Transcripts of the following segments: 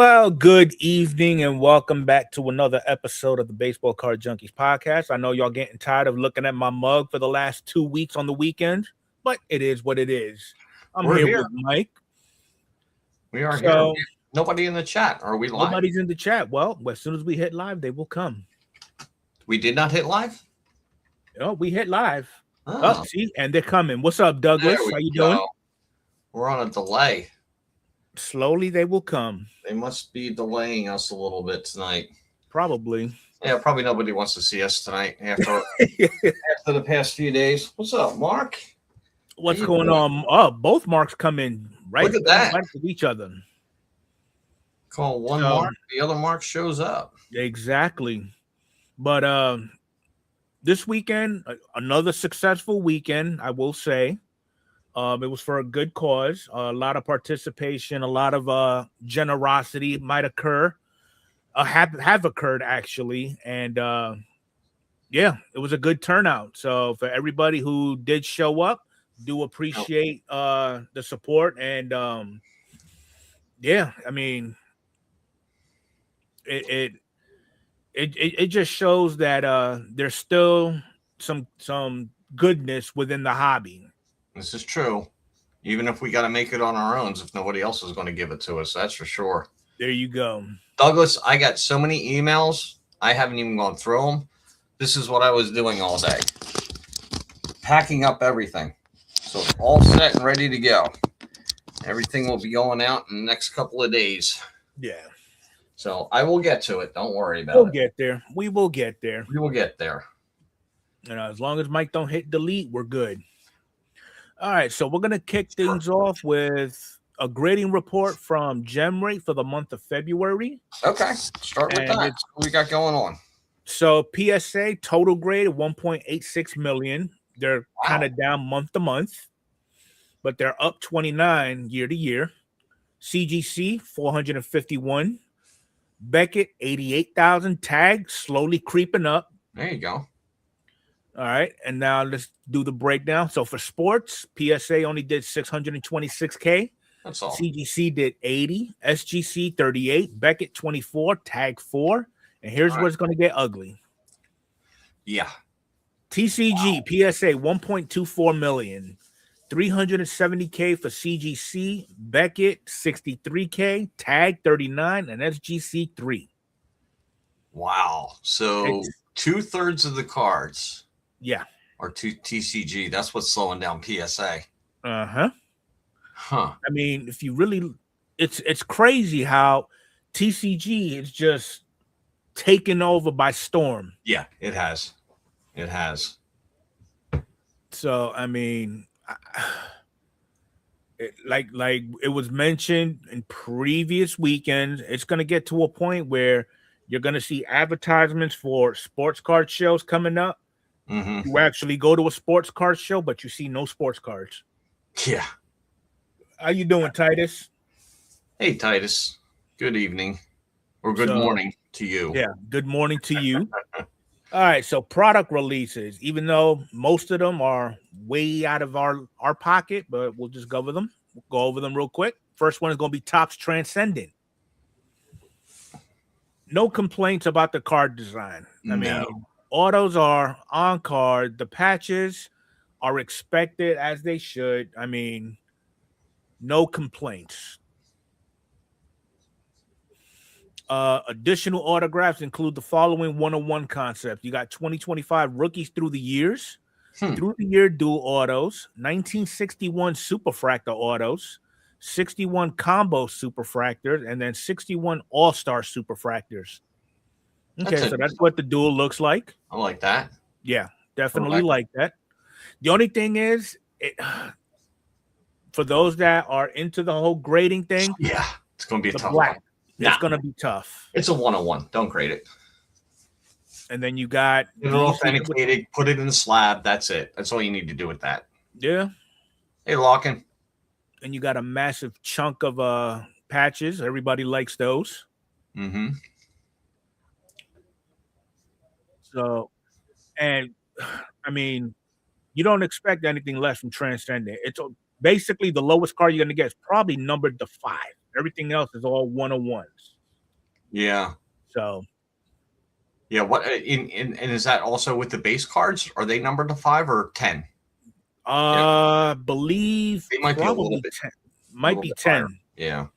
Well, good evening and welcome back to another episode of the Baseball Card Junkies podcast. I know y'all getting tired of looking at my mug for the last 2 weeks on the weekend, but it is what it is. We're here here. with Mike. We are here. Nobody in the chat. Are we live? Nobody's in the chat. Well, as soon as we hit live, they will come. We did not hit live? Oh, we hit live. Oh, see, and they're coming. What's up, Douglas? How you doing? We're on a delay. Slowly they will come. They must be delaying us a little bit tonight. Probably. Yeah, probably nobody wants to see us tonight after the past few days. What's up, Mark? What's going on? Oh, both Marks come in right with each other. Call one Mark, the other Mark shows up. Exactly. But this weekend, another successful weekend, I will say. It was for a good cause. A lot of participation, a lot of generosity might occur, have occurred actually, and yeah, it was a good turnout. So for everybody who did show up, do appreciate the support, and yeah, I mean, it just shows that there's still some goodness within the hobby. This is true. Even if we got to make it on our own, if nobody else is going to give it to us, that's for sure. There you go. Douglas, I got so many emails. I haven't even gone through them. This is what I was doing all day. Packing up everything. So it's all set and ready to go. Everything will be going out in the next couple of days. Yeah. So I will get to it. Don't worry about it. We'll get there. We will get there. We will get there. You know, as long as Mike don't hit delete, we're good. All right, so we're going to kick things off with a grading report from GemRate for the month of February. Okay, start with that. What we got going on? So PSA total grade of 1.86 million. They're kind of down month to month, but they're up 29 year to year. CGC 451. Beckett 88,000. Tag slowly creeping up. There you go. All right, and now let's do the breakdown. So for sports, PSA only did 626K. That's all. CGC did 80, SGC 38, Beckett 24, Tag 4. And here's where it's going to get ugly. Yeah. TCG, PSA 1.24 million. 370K for CGC, Beckett 63K, Tag 39, and SGC 3. Wow. So 2/3 of the cards. Yeah. Or TCG. That's what's slowing down PSA. Uh-huh. Huh. I mean, if you really, it's crazy how TCG is just taken over by storm. Yeah, it has. It has. So, I mean, like it was mentioned in previous weekends, it's going to get to a point where you're going to see advertisements for sports card shows coming up. Mm-hmm. You actually go to a sports card show, but you see no sports cards. Yeah. How you doing, Titus? Hey, Titus. Good evening. Or good morning to you. Yeah, good morning to you. All right, so product releases, even though most of them are way out of our pocket, but we'll just go over them. We'll go over them real quick. First one is going to be Topps Transcendent. No complaints about the card design. I mean, autos are on card. The patches are expected as they should. I mean, no complaints. Additional autographs include the following 101 concepts. You got 2025 rookies through the years, through the year dual autos, 1961 superfractor autos, 61 combo superfractors, and then 61 all-star superfractors. Okay, so that's what the dual looks like. I like that. Yeah, definitely like that. The only thing is, for those that are into the whole grading thing, yeah, it's going to be a tough black. one. It's going to be tough. It's a 101. Don't grade it. And then you got authenticated, put it in the slab. That's it. That's all you need to do with that. Yeah. Hey, Lockin. And you got a massive chunk of patches. Everybody likes those. Mm-hmm. So, and I mean, you don't expect anything less from Transcendent. It's basically the lowest card you're going to get is probably numbered to 5. Everything else is all 101s. Yeah. So Yeah. What and is that also with the base cards? Are they numbered to 5 or 10? believe They might be a little probably bit 10. a Might little be bit 10. higher. Yeah.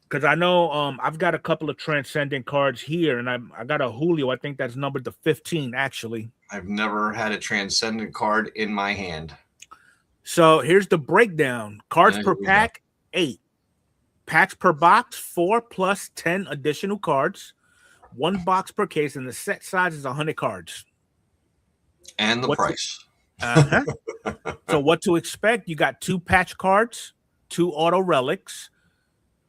Because I know I've got a couple of transcendent cards here, and I got a Julio. I think that's numbered to 15 actually. I've never had a transcendent card in my hand. So here's the breakdown: cards Yeah, per here we go. pack 8, packs per box 4 plus 10 additional cards, 1 box per case, and the set size is 100 cards. And the price. So what to expect? You got 2 patch cards, 2 auto relics,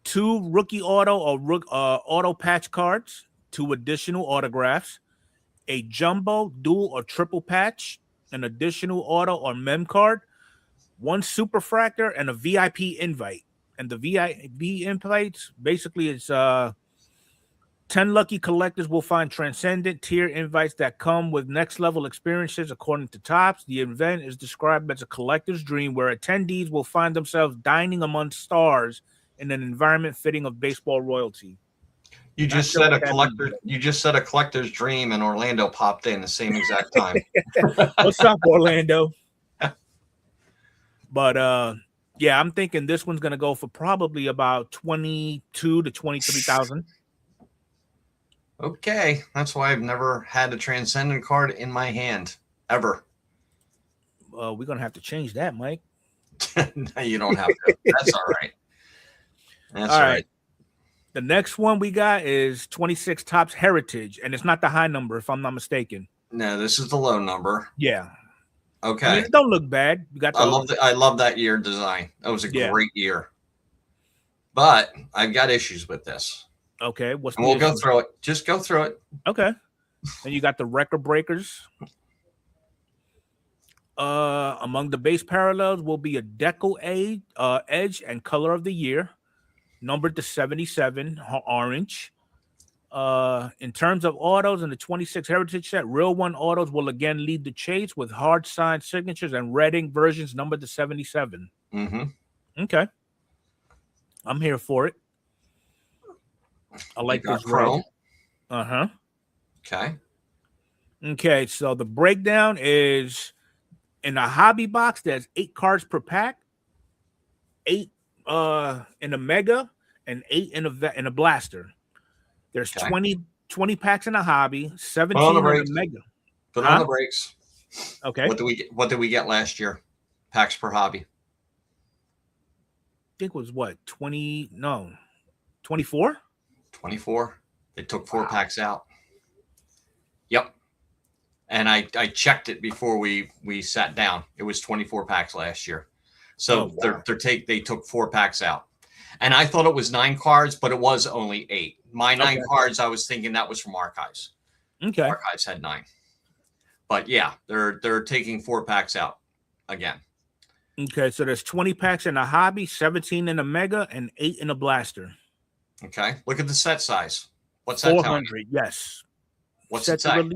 2 rookie auto or auto patch cards, 2 additional autographs, a jumbo, dual, or triple patch, an additional auto or mem card, 1 superfractor, and a VIP invite. And the VIP invites basically it's 10 lucky collectors will find transcendent tier invites that come with next level experiences according to Topps. The event is described as a collector's dream where attendees will find themselves dining among stars in an environment fitting of baseball royalty. You just said a collector. You just said a collector's dream, and Orlando popped in the same exact time. What's up, Orlando? But yeah, I'm thinking this one's gonna go for probably about 22 to 23,000. Okay, that's why I've never had a transcendent card in my hand ever. We're gonna have to change that, Mike. No, you don't have to. That's all right. That's all right. The next one we got is 26 Topps Heritage, and it's not the high number, if I'm not mistaken. No, this is the low number. Yeah. Okay. I mean, it don't look bad. You got. I love that year design. That was a great year. But I've got issues with this. Okay. We'll go through it. Just go through it. Okay. Then you got the record breakers. Among the base parallels will be a Deco Edge and Color of the Year, numbered to 77, orange. In terms of autos in the 26 Heritage set, Real One autos will again lead the chase with hard signed signatures and red ink versions numbered to 77. Okay. I'm here for it. I like this red. Okay, so the breakdown is in a hobby box, there's 8 cards per pack, 8 in a mega, and 8 in a blaster. There's 20 packs in a hobby, 17 in a mega. Put on the brakes. Okay. What did we get last year? Packs per hobby. I think it was what? 20? No. 24? 24. They took 4 packs out. Yep. And I checked it before we sat down. It was 24 packs last year. So they took 4 packs out. And I thought it was 9 cards, but it was only 8. My 9 cards, I was thinking that was from Archives. Okay. Archives had 9. But yeah, they're taking 4 packs out again. Okay, so there's 20 packs in a hobby, 17 in a mega, and 8 in a blaster. Okay. Look at the set size. What's that? 400, yes. What's it say?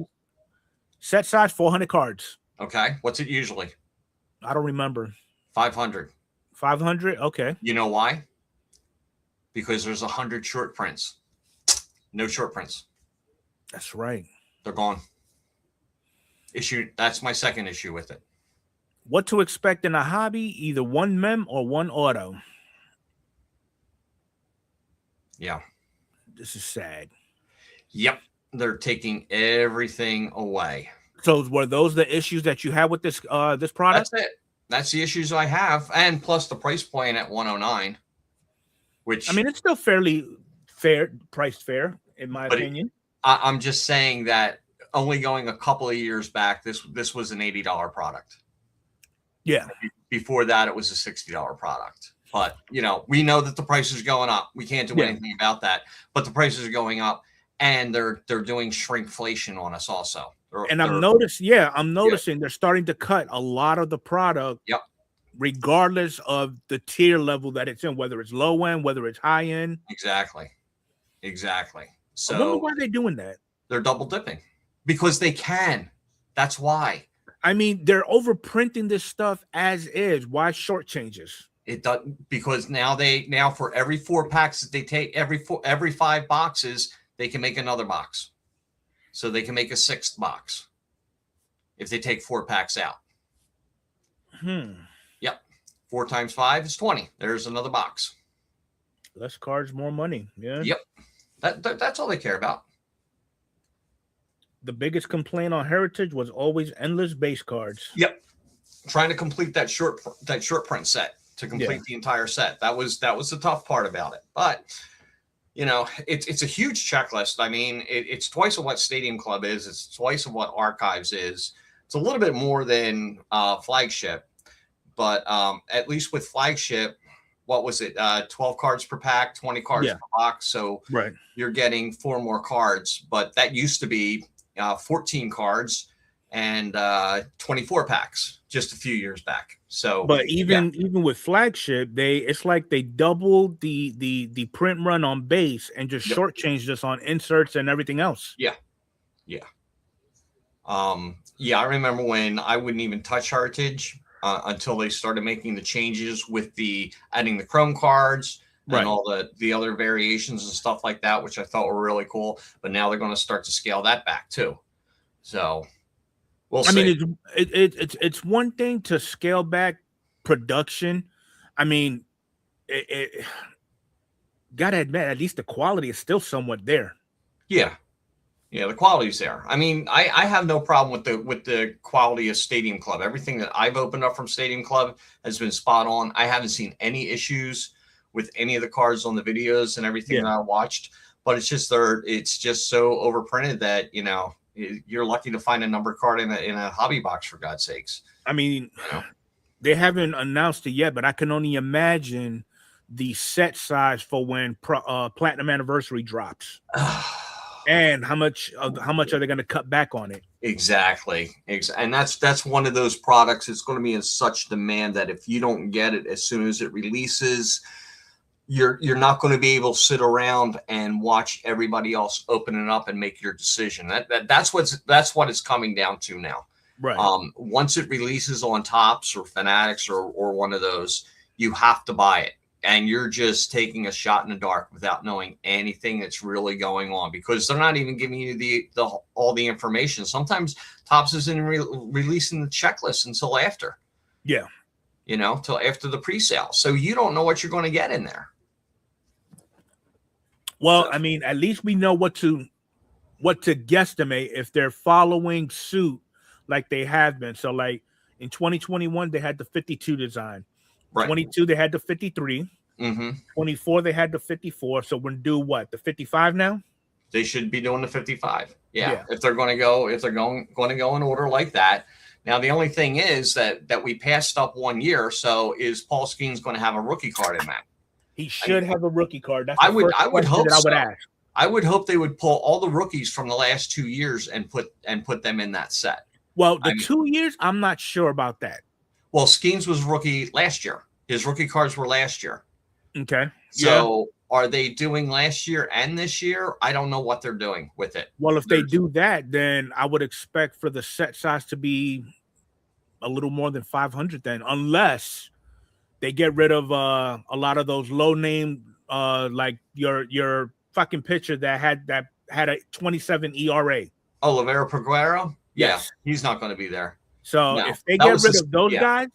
Set size 400 cards. Okay. What's it usually? I don't remember. 500. 500? Okay. You know why? Because there's 100 short prints. No short prints. That's right. They're gone. That's my second issue with it. What to expect in a hobby? Either 1 mem or 1 auto. Yeah. This is sad. Yep. They're taking everything away. So were those the issues that you had with this this product? That's it. That's the issues I have. And plus the price point at $109. Which, I mean, it's still fairly fair, priced fair, in my opinion. I'm just saying that only going a couple of years back, this was an $80 product. Yeah. Before that, it was a $60 product. But, we know that the price is going up. We can't do anything about that. But the prices are going up, and they're doing shrinkflation on us also. I'm noticing they're starting to cut a lot of the product. Yep. Regardless of the tier level that it's in, whether it's low end, whether it's high end. Exactly. So I wonder why they're doing that. They're double dipping because they can. That's why. I mean, they're overprinting this stuff as is. Why short changes? It does, because now for every 4 packs that they take, every 5 boxes, they can make another box. So they can make a 6th box if they take 4 packs out. Yep. 4 times 5 is 20. There's another box. Less cards, more money. Yeah. Yep. That's all they care about. The biggest complaint on Heritage was always endless base cards. Yep. Trying to complete that short print set to complete the entire set. That was the tough part about it. But you know, it's a huge checklist. I mean, it's twice of what Stadium Club is. It's twice of what Archives is. It's a little bit more than Flagship, but at least with Flagship, what was it? 12 cards per pack, 20 cards per box. So you're getting 4 more cards, but that used to be 14 cards and 24 packs just a few years back. So, but even with Flagship, it's like they doubled the print run on base and just shortchanged us on inserts and everything else. Yeah. I remember when I wouldn't even touch Heritage until they started making the changes with adding the Chrome cards and all the other variations and stuff like that, which I thought were really cool. But now they're going to start to scale that back too. So we'll see. I mean, it's one thing to scale back production. I mean, gotta admit, at least the quality is still somewhat there. Yeah, the quality's there. I mean, I have no problem with the quality of Stadium Club. Everything that I've opened up from Stadium Club has been spot on. I haven't seen any issues with any of the cards on the videos and everything that I watched. But it's just so overprinted that, you know, you're lucky to find a number card in a hobby box, for God's sakes. I mean, they haven't announced it yet, but I can only imagine the set size for when Platinum Anniversary drops. And how much are they going to cut back on it? Exactly. And that's one of those products. It's going to be in such demand that if you don't get it as soon as it releases, you're not going to be able to sit around and watch everybody else open it up and make your decision. That's what it's coming down to now. Right. Once it releases on Topps or Fanatics or one of those, you have to buy it. And you're just taking a shot in the dark without knowing anything that's really going on, because they're not even giving you all the information. Sometimes Topps isn't releasing the checklist until after. Yeah. You know, till after the pre-sale. So you don't know what you're going to get in there. Well, I mean, at least we know what to guesstimate if they're following suit like they have been. So like in 2021, they had the 52 design. 22, they had the 53. 24, they had the 54. So we're due what, the 55 now? They should be doing the 55. Yeah. If they're going to go in order like that. Now the only thing is that we passed up 1 year. So is Paul Skeens going to have a rookie card in that? He should have a rookie card. That's I would hope I would ask. I would hope they would pull all the rookies from the last 2 years and put them in that set. Well, 2 years, I'm not sure about that. Well, Skeens was rookie last year. His rookie cards were last year. Okay. So are they doing last year and this year? I don't know what they're doing with it. Well, if they do that, then I would expect for the set size to be a little more than 500 then, unless they get rid of a lot of those low name like your fucking pitcher that had a 27 ERA. Oh, Lavera Peguero? Yes. Yeah, he's not going to be there. So if they get rid of those guys,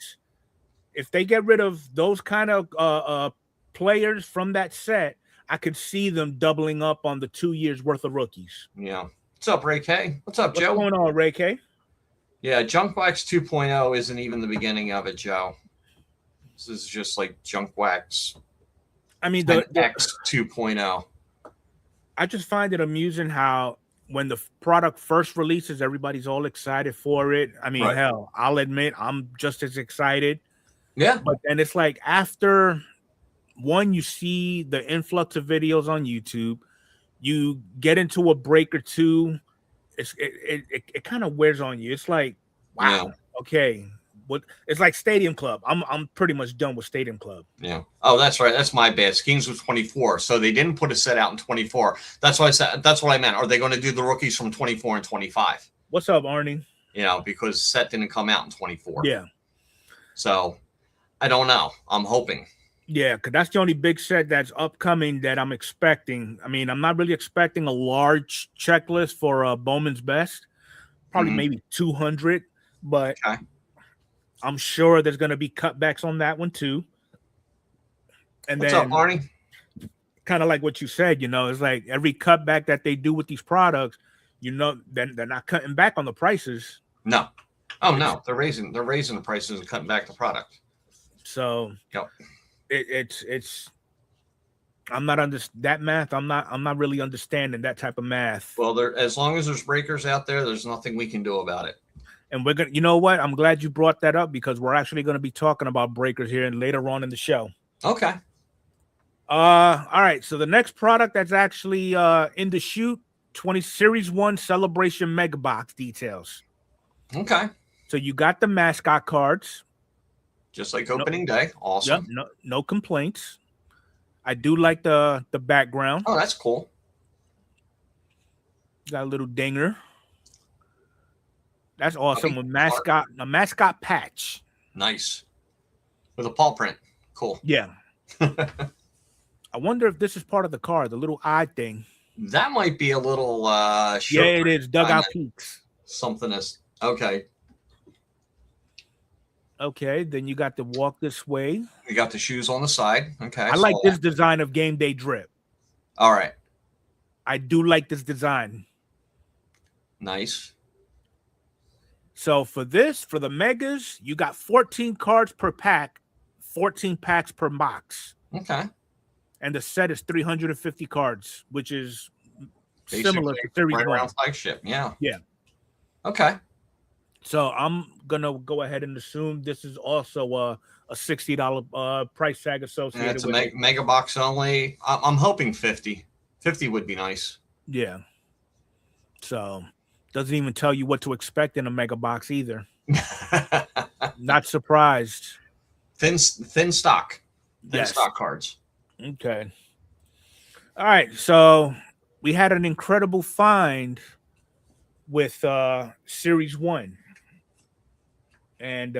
if they get rid of those kind of players from that set, I could see them doubling up on the 2 years worth of rookies. Yeah. What's up, Ray K? What's up, Joe? What's going on, Ray K? Yeah, Junk Wax 2.0 isn't even the beginning of it, Joe. This is just like Junk Wax. I mean, the X 2.0. I just find it amusing how when the product first releases, everybody's all excited for it. I mean, hell, I'll admit I'm just as excited. Yeah. But then it's like after one, you see the influx of videos on YouTube, you get into a break or two, it kind of wears on you. It's like, wow, okay. What it's like Stadium Club. I'm pretty much done with Stadium Club. Yeah. Oh, that's right. That's my bad. Skeens was 24, so they didn't put a set out in 24. That's why I said. That's what I meant. Are they going to do the rookies from 24 and 25? What's up, Arnie? You know, because set didn't come out in 24. Yeah. So, I don't know. I'm hoping. Yeah, because that's the only big set that's upcoming that I'm expecting. I mean, I'm not really expecting a large checklist for Bowman's Best, probably maybe 200, but Okay. I'm sure there's going to be cutbacks on that one too. And What's up, then, Arnie? kind of like what you said, it's like every cutback that they do with these products, they're not cutting back on the prices. No. Oh no, they're raising the prices and cutting back the product. So yep. It's I'm not that math. I'm not really understanding that type of math. Well, as long as there's breakers out there, there's nothing we can do about it. And we're gonna, you know what? I'm glad you brought that up because we're actually going to be talking about breakers here and later on in the show. Okay. All right. So the next product that's actually in the shoot, 20 Series 1 Celebration Mega Box details. Okay. So you got the mascot cards. Just like opening day. Awesome. Yep, no complaints. I do like the background. Oh, that's cool. Got a little dinger. That's awesome. A mascot patch. Nice. With a paw print. Cool. Yeah. I wonder if this is part of the card, the little eye thing. That might be a little yeah, it is. Dugout peaks. Something is okay. Okay, then you got the walk this way. You got the shoes on the side. Okay. I like this design of Game Day Drip. All right. I do like this design. Nice. So for the Megas, you got 14 cards per pack, 14 packs per box. Okay. And the set is 350 cards, which is basically similar to Series 1. Around flagship. Yeah. Yeah. Okay. So I'm gonna go ahead and assume this is also a $60 price tag associated. Yeah, it's a mega box only. I'm hoping 50. 50 would be nice. Yeah. So doesn't even tell you what to expect in a mega box either. Not surprised. Thin stock. Thin stock cards. Okay. All right. So we had an incredible find with Series 1. And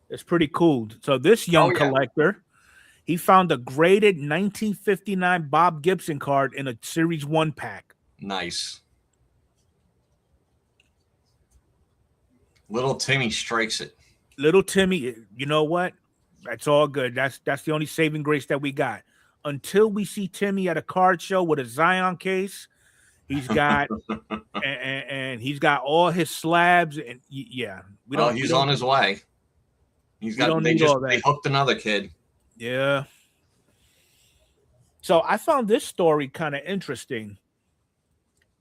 it's pretty cool. So this young collector, he found a graded 1959 Bob Gibson card in a Series 1 pack. Nice. Little Timmy strikes it. Little Timmy, you know what? That's all good. That's the only saving grace that we got. Until we see Timmy at a card show with a Zion case, he's got and he's got all his slabs and yeah. He's on his way. He's got they hooked another kid. Yeah. So I found this story kind of interesting.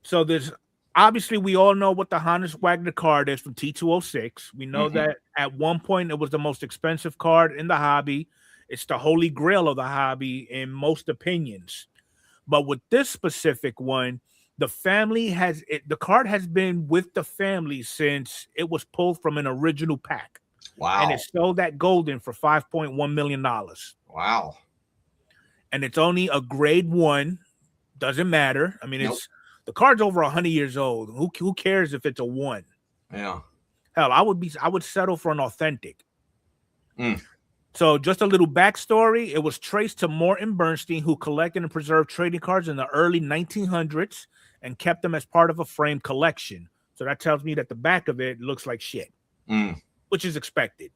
So there's obviously we all know what the Hannes Wagner card is from T206. We know that at one point it was the most expensive card in the hobby. It's the holy grail of the hobby in most opinions. But with this specific one, the card has been with the family since it was pulled from an original pack. Wow. And it sold at Golden for $5.1 million. Wow. And it's only a grade 1. Doesn't matter. I mean, the card's over 100 years old. Who cares if it's a 1? Yeah. Hell, I would settle for an authentic. So just a little backstory. It was traced to Morton Bernstein, who collected and preserved trading cards in the early 1900s and kept them as part of a framed collection. So that tells me that the back of it looks like shit, which is expected.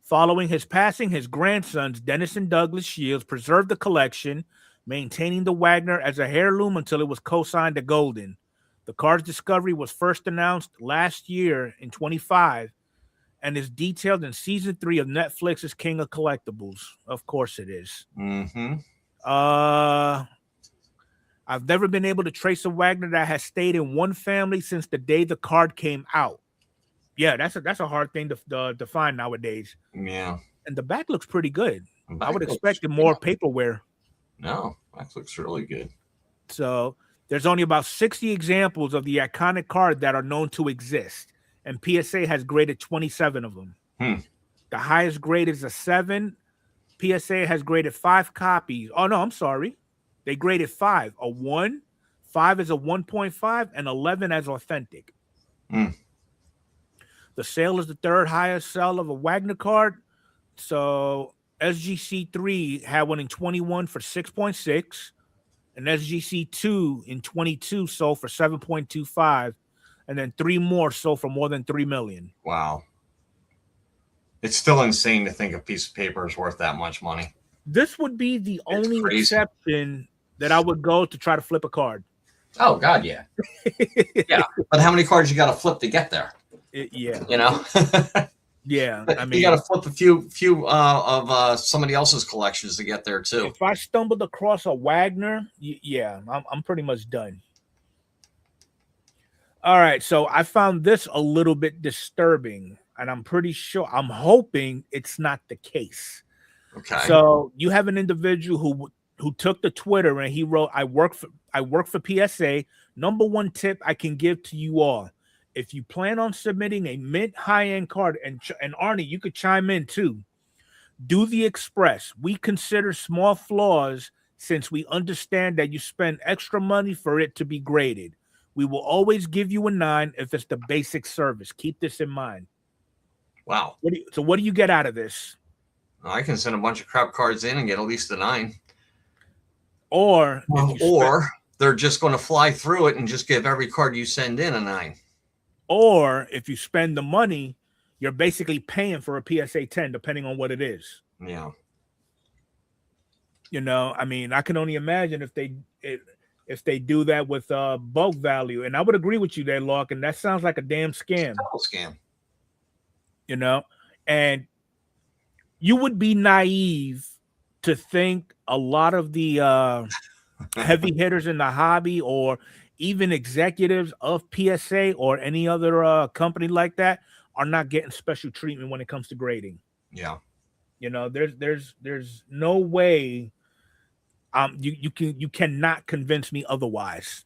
Following his passing, his grandsons, Dennis and Douglas Shields, preserved the collection, maintaining the Wagner as a heirloom until it was co-signed to Golden. The card's discovery was first announced last year in 25 and is detailed in season 3 of Netflix's King of Collectibles. Of course it is. I've never been able to trace a Wagner that has stayed in one family since the day the card came out. Yeah, that's a hard thing to find nowadays. Yeah. And the back looks pretty good. I would expect more paperware. No, that looks really good. So there's only about 60 examples of the iconic card that are known to exist. And PSA has graded 27 of them. The highest grade is a 7. PSA has graded 5 copies. Oh, no, I'm sorry. They graded 5. A 1, 5 is a 1.5, and 11 as authentic. The sale is the 3rd highest sale of a Wagner card. So SGC3 had one in 21 for 6.6, and SGC2 in 22 sold for 7.25, and then 3 more sold for more than 3 million. Wow. It's still insane to think a piece of paper is worth that much money. This would be the only crazy. exception that I would go to try to flip a card. Oh God, yeah. Yeah. But how many cards you got to flip to get there? Yeah. You know? Yeah. I mean, you got to flip a few of somebody else's collections to get there too. If I stumbled across a Wagner, yeah, I'm pretty much done. All right, so I found this a little bit disturbing, and I'm hoping it's not the case. Okay. So you have an individual who took to Twitter and he wrote, I work for PSA. Number one tip I can give to you all: if you plan on submitting a mint high-end card, and Arnie, you could chime in too, do the express. We consider small flaws since we understand that you spend extra money for it to be graded. We will always give you a 9 if it's the basic service. Keep this in mind. Wow. What do you get out of this? I can send a bunch of crap cards in and get at least a 9. Or they're just going to fly through it and just give every card you send in a 9. Or if you spend the money, you're basically paying for a PSA 10, depending on what it is. Yeah. You know, I mean, I can only imagine if they do that with bulk value. And I would agree with you there, Larkin. That sounds like a damn scam. Scam. You know, and you would be naive to think a lot of the heavy hitters in the hobby, or even executives of PSA or any other company like that, are not getting special treatment when it comes to grading. Yeah. You know, there's no way you cannot convince me otherwise.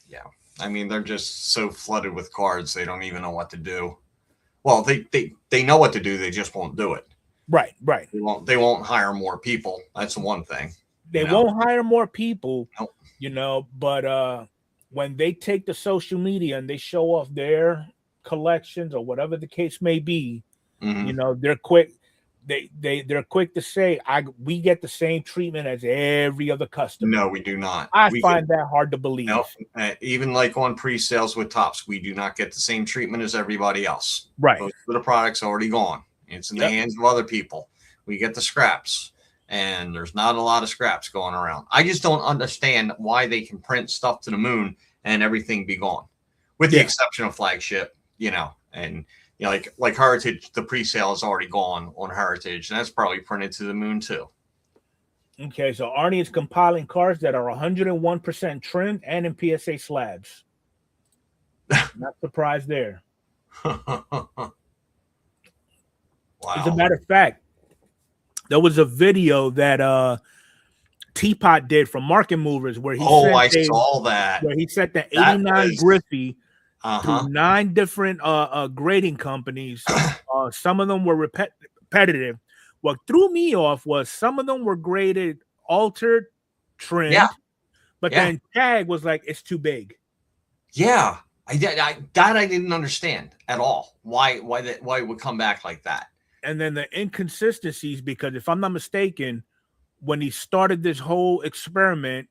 Yeah. I mean, they're just so flooded with cards, they don't even know what to do. Well, they know what to do, they just won't do it. Right. They won't hire more people. That's the one thing. They won't hire more people, nope. You know, but when they take the social media and they show off their collections or whatever the case may be, you know, they're quick. They're quick to say, we get the same treatment as every other customer. No, we do not. I find that hard to believe. No, even like on pre-sales with Topps, we do not get the same treatment as everybody else. Right. Most of the product's already gone. It's in the hands of other people. We get the scraps, and there's not a lot of scraps going around. I just don't understand why they can print stuff to the moon and everything be gone, with the exception of Flagship, you know, and you know, like Heritage, the pre-sale is already gone on Heritage, and that's probably printed to the moon too. Okay, so Arnie is compiling cards that are 101% trimmed and in PSA slabs. Not surprised there. Wow. As a matter of fact, there was a video that Teapot did from Market Movers where he saw that. Where he set the 89 Griffey through 9 different grading companies. Some of them were repetitive. What threw me off was some of them were graded, altered, trimmed, but then Tag was like, it's too big. Yeah, I didn't understand at all why it would come back like that. And then the inconsistencies, because if I'm not mistaken, when he started this whole experiment,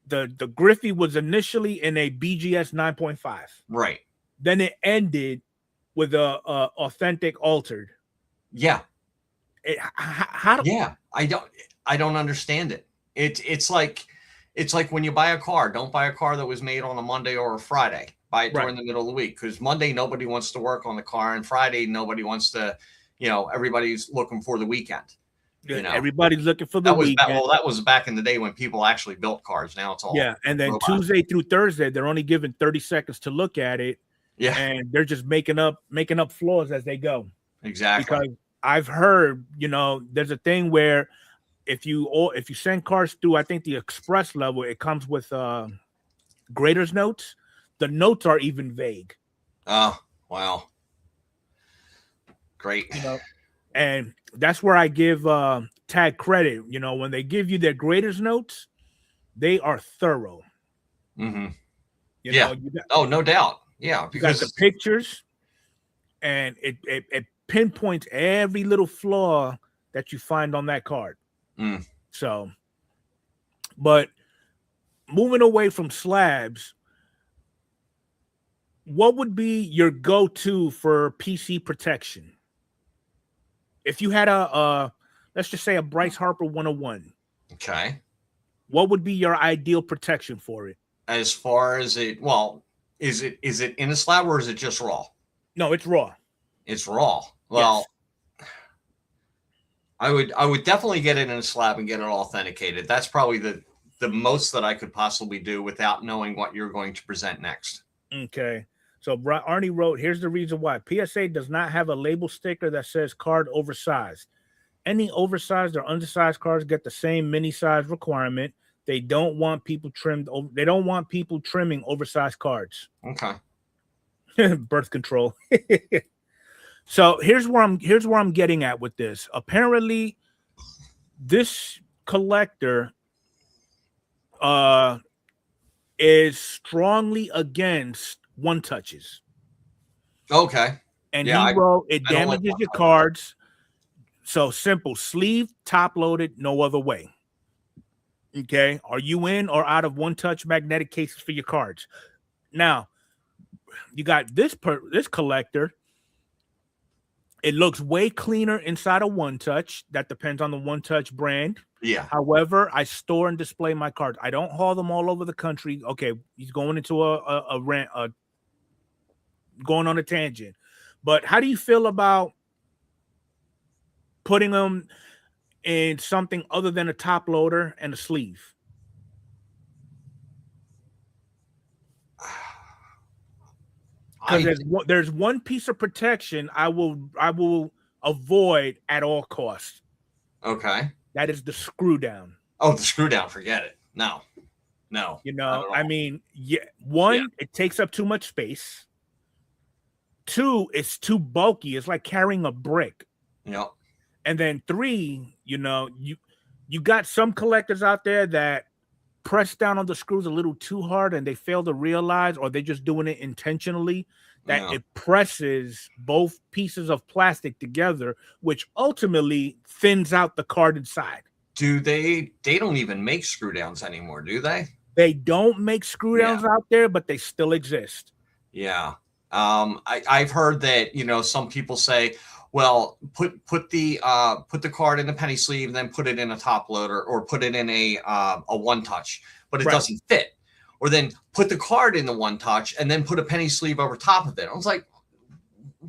the Griffey was initially in a BGS 9.5. Right. Then it ended with a authentic altered. Yeah. I don't understand it. It's like when you buy a car, don't buy a car that was made on a Monday or a Friday. Buy it during the middle of the week, because Monday nobody wants to work on the car, and Friday nobody wants to, you know, everybody's looking for the weekend. You know, everybody's looking for the weekend. That was back in the day when people actually built cars. Now it's all and then robots. Tuesday through Thursday, they're only given 30 seconds to look at it. Yeah, and they're just making up flaws as they go. Exactly. Because I've heard, you know, there's a thing where if you send cars through, I think the express level, it comes with grader's notes. The notes are even vague. Oh, wow. Great. You know, and that's where I give Tag credit. You know, when they give you their grader's notes, they are thorough. Mm-hmm. You know, no doubt. Yeah, because the pictures, and it pinpoints every little flaw that you find on that card. Mm. So, but moving away from slabs, what would be your go-to for PC protection? If you had a let's just say a Bryce Harper 101, Okay. what would be your ideal protection for it? As far as it, well, is it in a slab or is it just raw? No, it's raw. It's raw. Well, Yes. I would definitely get it in a slab and get it authenticated. That's probably the most that I could possibly do without knowing what you're going to present next. Okay. So Arnie wrote, here's the reason why. PSA does not have a label sticker that says card oversized. Any oversized or undersized cards get the same mini size requirement. They don't want people they don't want people trimming oversized cards. Okay. Birth control. So here's where I'm getting at with this. Apparently, this collector is strongly against one touches. Okay. And yeah, he wrote it I don't like damages your one-touch. cards. So simple, sleeve, top loaded, no other way. Okay. Are you in or out of one touch magnetic cases for your cards? Now, you got this collector. It looks way cleaner inside of one touch. That depends on the one touch brand. Yeah. However, I store and display my cards. I don't haul them all over the country. Okay, he's going into a rant, going on a tangent. But how do you feel about putting them in something other than a top loader and a sleeve? Because there's one piece of protection I will avoid at all costs. Okay. That is the screw down. Oh, the screw down. Forget it. No. You know, I mean, one, it takes up too much space. Two, it's too bulky. It's like carrying a brick. Yep. And then three, you know, you got some collectors out there that press down on the screws a little too hard and they fail to realize, or they're just doing it intentionally, that it presses both pieces of plastic together, which ultimately thins out the card inside. Do they don't even make screw downs anymore, do they? They don't make screw downs out there, but they still exist. Yeah. I've heard that, you know, some people say, well, put the card in a penny sleeve, then put it in a top loader, or put it in a one touch, but it doesn't fit. Or then put the card in the one touch and then put a penny sleeve over top of it. I was like,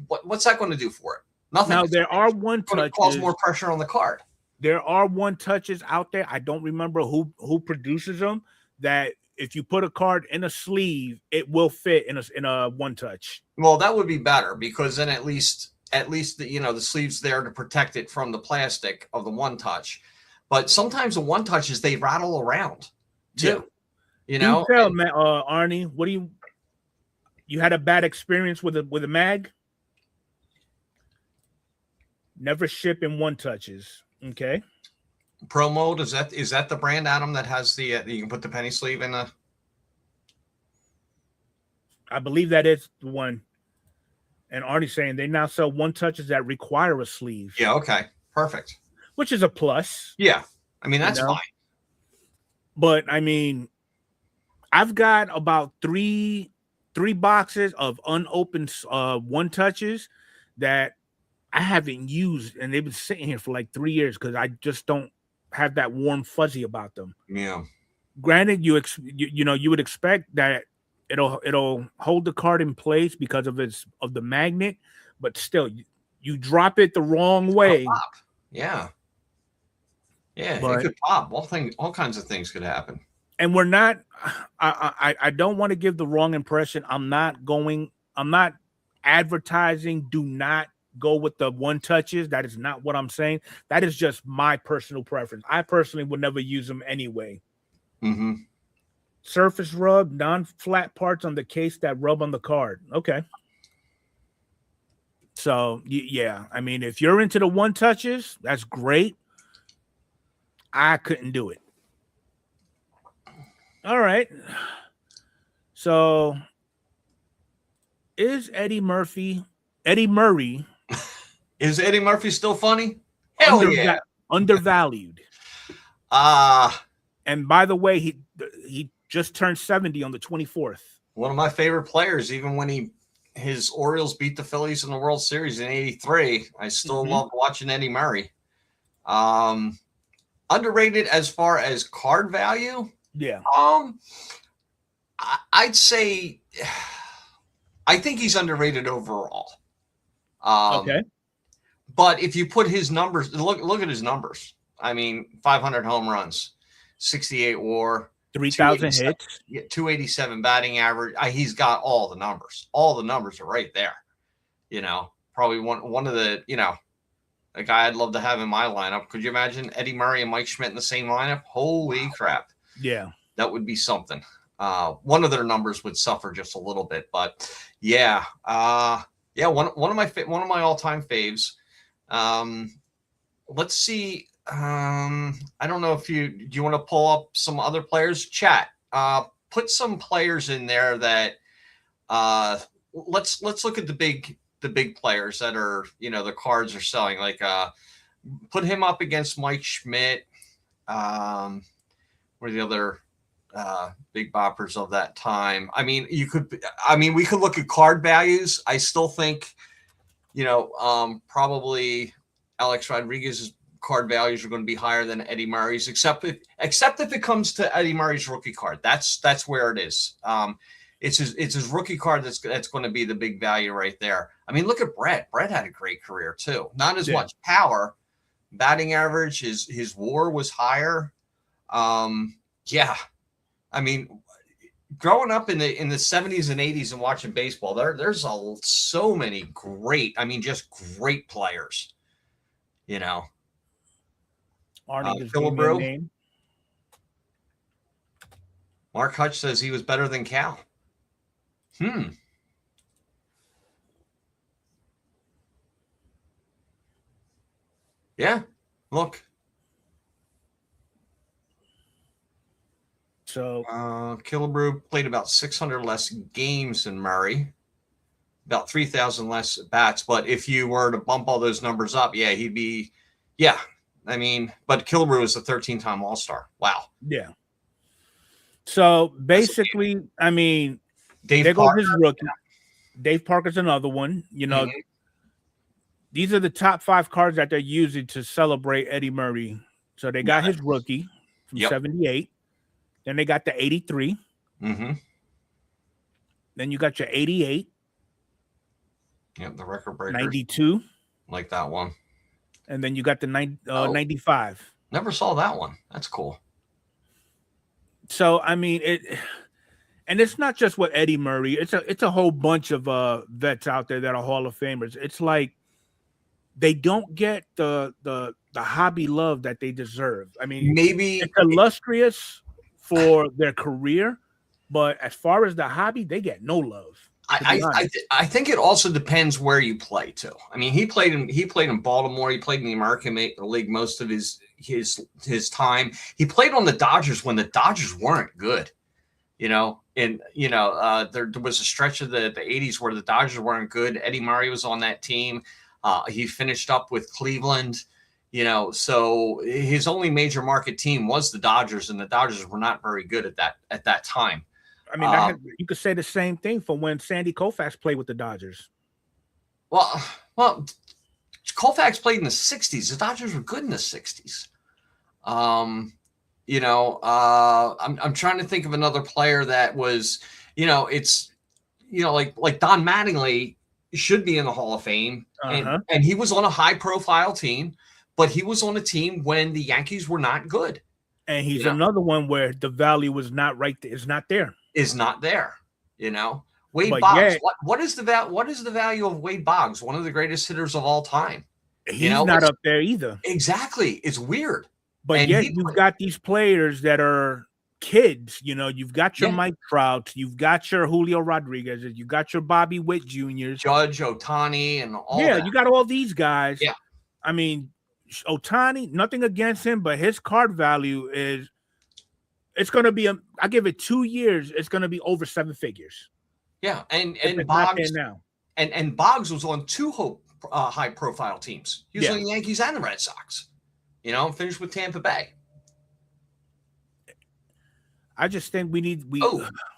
what's that going to do for it? Nothing. Now there are one touches. Cause more pressure on the card. There are one touches out there. I don't remember who produces them. That if you put a card in a sleeve, it will fit in a one touch. Well, that would be better, because then at least the, you know, the sleeve's there to protect it from the plastic of the one touch. But sometimes the one touches, they rattle around too. Yeah. You know, Arnie, what do you had a bad experience with a mag? Never ship in one touches. Okay. Pro Mode, is that the brand, Adam, that has the you can put the penny sleeve in the? I believe that is the one. And Arnie's saying they now sell one touches that require a sleeve. Yeah. Okay. Perfect. Which is a plus. Yeah. I mean, that's fine. But I mean, I've got about three boxes of unopened one touches that I haven't used, and they've been sitting here for like 3 years because I just don't have that warm fuzzy about them. Yeah. Granted, you would expect that it'll hold the card in place because of the magnet, but still, you drop it the wrong way. Pop. Yeah. Yeah, it could pop. All kinds of things could happen. And we're not. I don't want to give the wrong impression. I'm not advertising. Do not go with the one touches. That is not what I'm saying. That is just my personal preference. I personally would never use them anyway. Mm-hmm. Surface rub, non-flat parts on the case that rub on the card. Okay. So yeah, I mean, if you're into the one touches, that's great. I couldn't do it. All right. So is Eddie Murray? Is Eddie Murphy still funny? Hell yeah. Undervalued. And by the way, he just turned 70 on the 24th. One of my favorite players, even when his Orioles beat the Phillies in the World Series in '83, I still loved watching Eddie Murray. Underrated as far as card value. Yeah. I'd say I think he's underrated overall. Okay. But if you put his numbers, look at his numbers. I mean, 500 home runs, 68 WAR, 3,000 hits, 287 batting average. He's got all the numbers. All the numbers are right there. You know, probably one of the, you know, a guy I'd love to have in my lineup. Could you imagine Eddie Murray and Mike Schmidt in the same lineup? Holy crap. Yeah. That would be something. One of their numbers would suffer just a little bit, but yeah. One of my all-time faves. Let's see. I don't know if do you want to pull up some other players? Chat. Put some players in there that let's look at the big players that are, you know, the cards are selling. Like put him up against Mike Schmidt. Where the other big boppers of that time. I mean, we could look at card values. I still think, you know, probably Alex Rodriguez's card values are going to be higher than Eddie Murray's, except if it comes to Eddie Murray's rookie card. That's where it is. It's his rookie card that's going to be the big value right there. I mean, look at Brett. Brett had a great career too. Not as much power, batting average. His WAR was higher. Yeah. I mean, growing up in the 70s and 80s and watching baseball, there's so many great, I mean, just great players, you know. Arnie just gave me a name. Mark Hutch says he was better than Cal. Yeah, look. So Killebrew played about 600 less games than Murray, about 3,000 less bats. But if you were to bump all those numbers up, yeah, he'd be, yeah. I mean, but Killebrew was a 13-time All-Star. Wow. Yeah. So basically, I mean, there goes his rookie. Dave Parker's another one. You know, these are the top 5 cards that they're using to celebrate Eddie Murray. So they got his rookie from 78. Then they got the 83. Then you got your 88. Yep, the record breaker. 92. Like that one. And then you got the 95. Never saw that one. That's cool. So I mean and it's not just with Eddie Murray. It's a whole bunch of vets out there that are Hall of Famers. It's like they don't get the hobby love that they deserve. I mean, maybe it's illustrious for their career, but as far as the hobby, they get no love. I think it also depends where you play too. I mean, he played in Baltimore. He played in the American League most of his time. He played on the Dodgers when the Dodgers weren't good, you know. And you know, there was a stretch of the 80s where the Dodgers weren't good. Eddie Murray was on that team. He finished up with Cleveland, you know. So his only major market team was the Dodgers, and the Dodgers were not very good at that time. I mean, you could say the same thing for when Sandy Koufax played with the Dodgers. Well, Koufax played in the 60s. The Dodgers were good in the 60s. You know, I'm trying to think of another player that was, you know, it's, you know, like Don Mattingly should be in the Hall of Fame, and he was on a high-profile team, but he was on a team when the Yankees were not good. And he's another one where the value was not right. It's not there. Is not there, you know. Wade Boggs. What is the value of Wade Boggs? One of the greatest hitters of all time. He's not up there either. Exactly. It's weird. But yet you've got these players that are kids. You know, you've got your Mike Trout, you've got your Julio Rodriguez, you got your Bobby Witt Jr., Judge, Ohtani, and all that. You got all these guys. Yeah. I mean, Ohtani, nothing against him, but his card value is, it's going to be, I give it 2 years, it's going to be over 7 figures. Yeah, and Boggs now. And Boggs was on two high profile teams. He was on the Yankees and the Red Sox. You know, finished with Tampa Bay. I just think we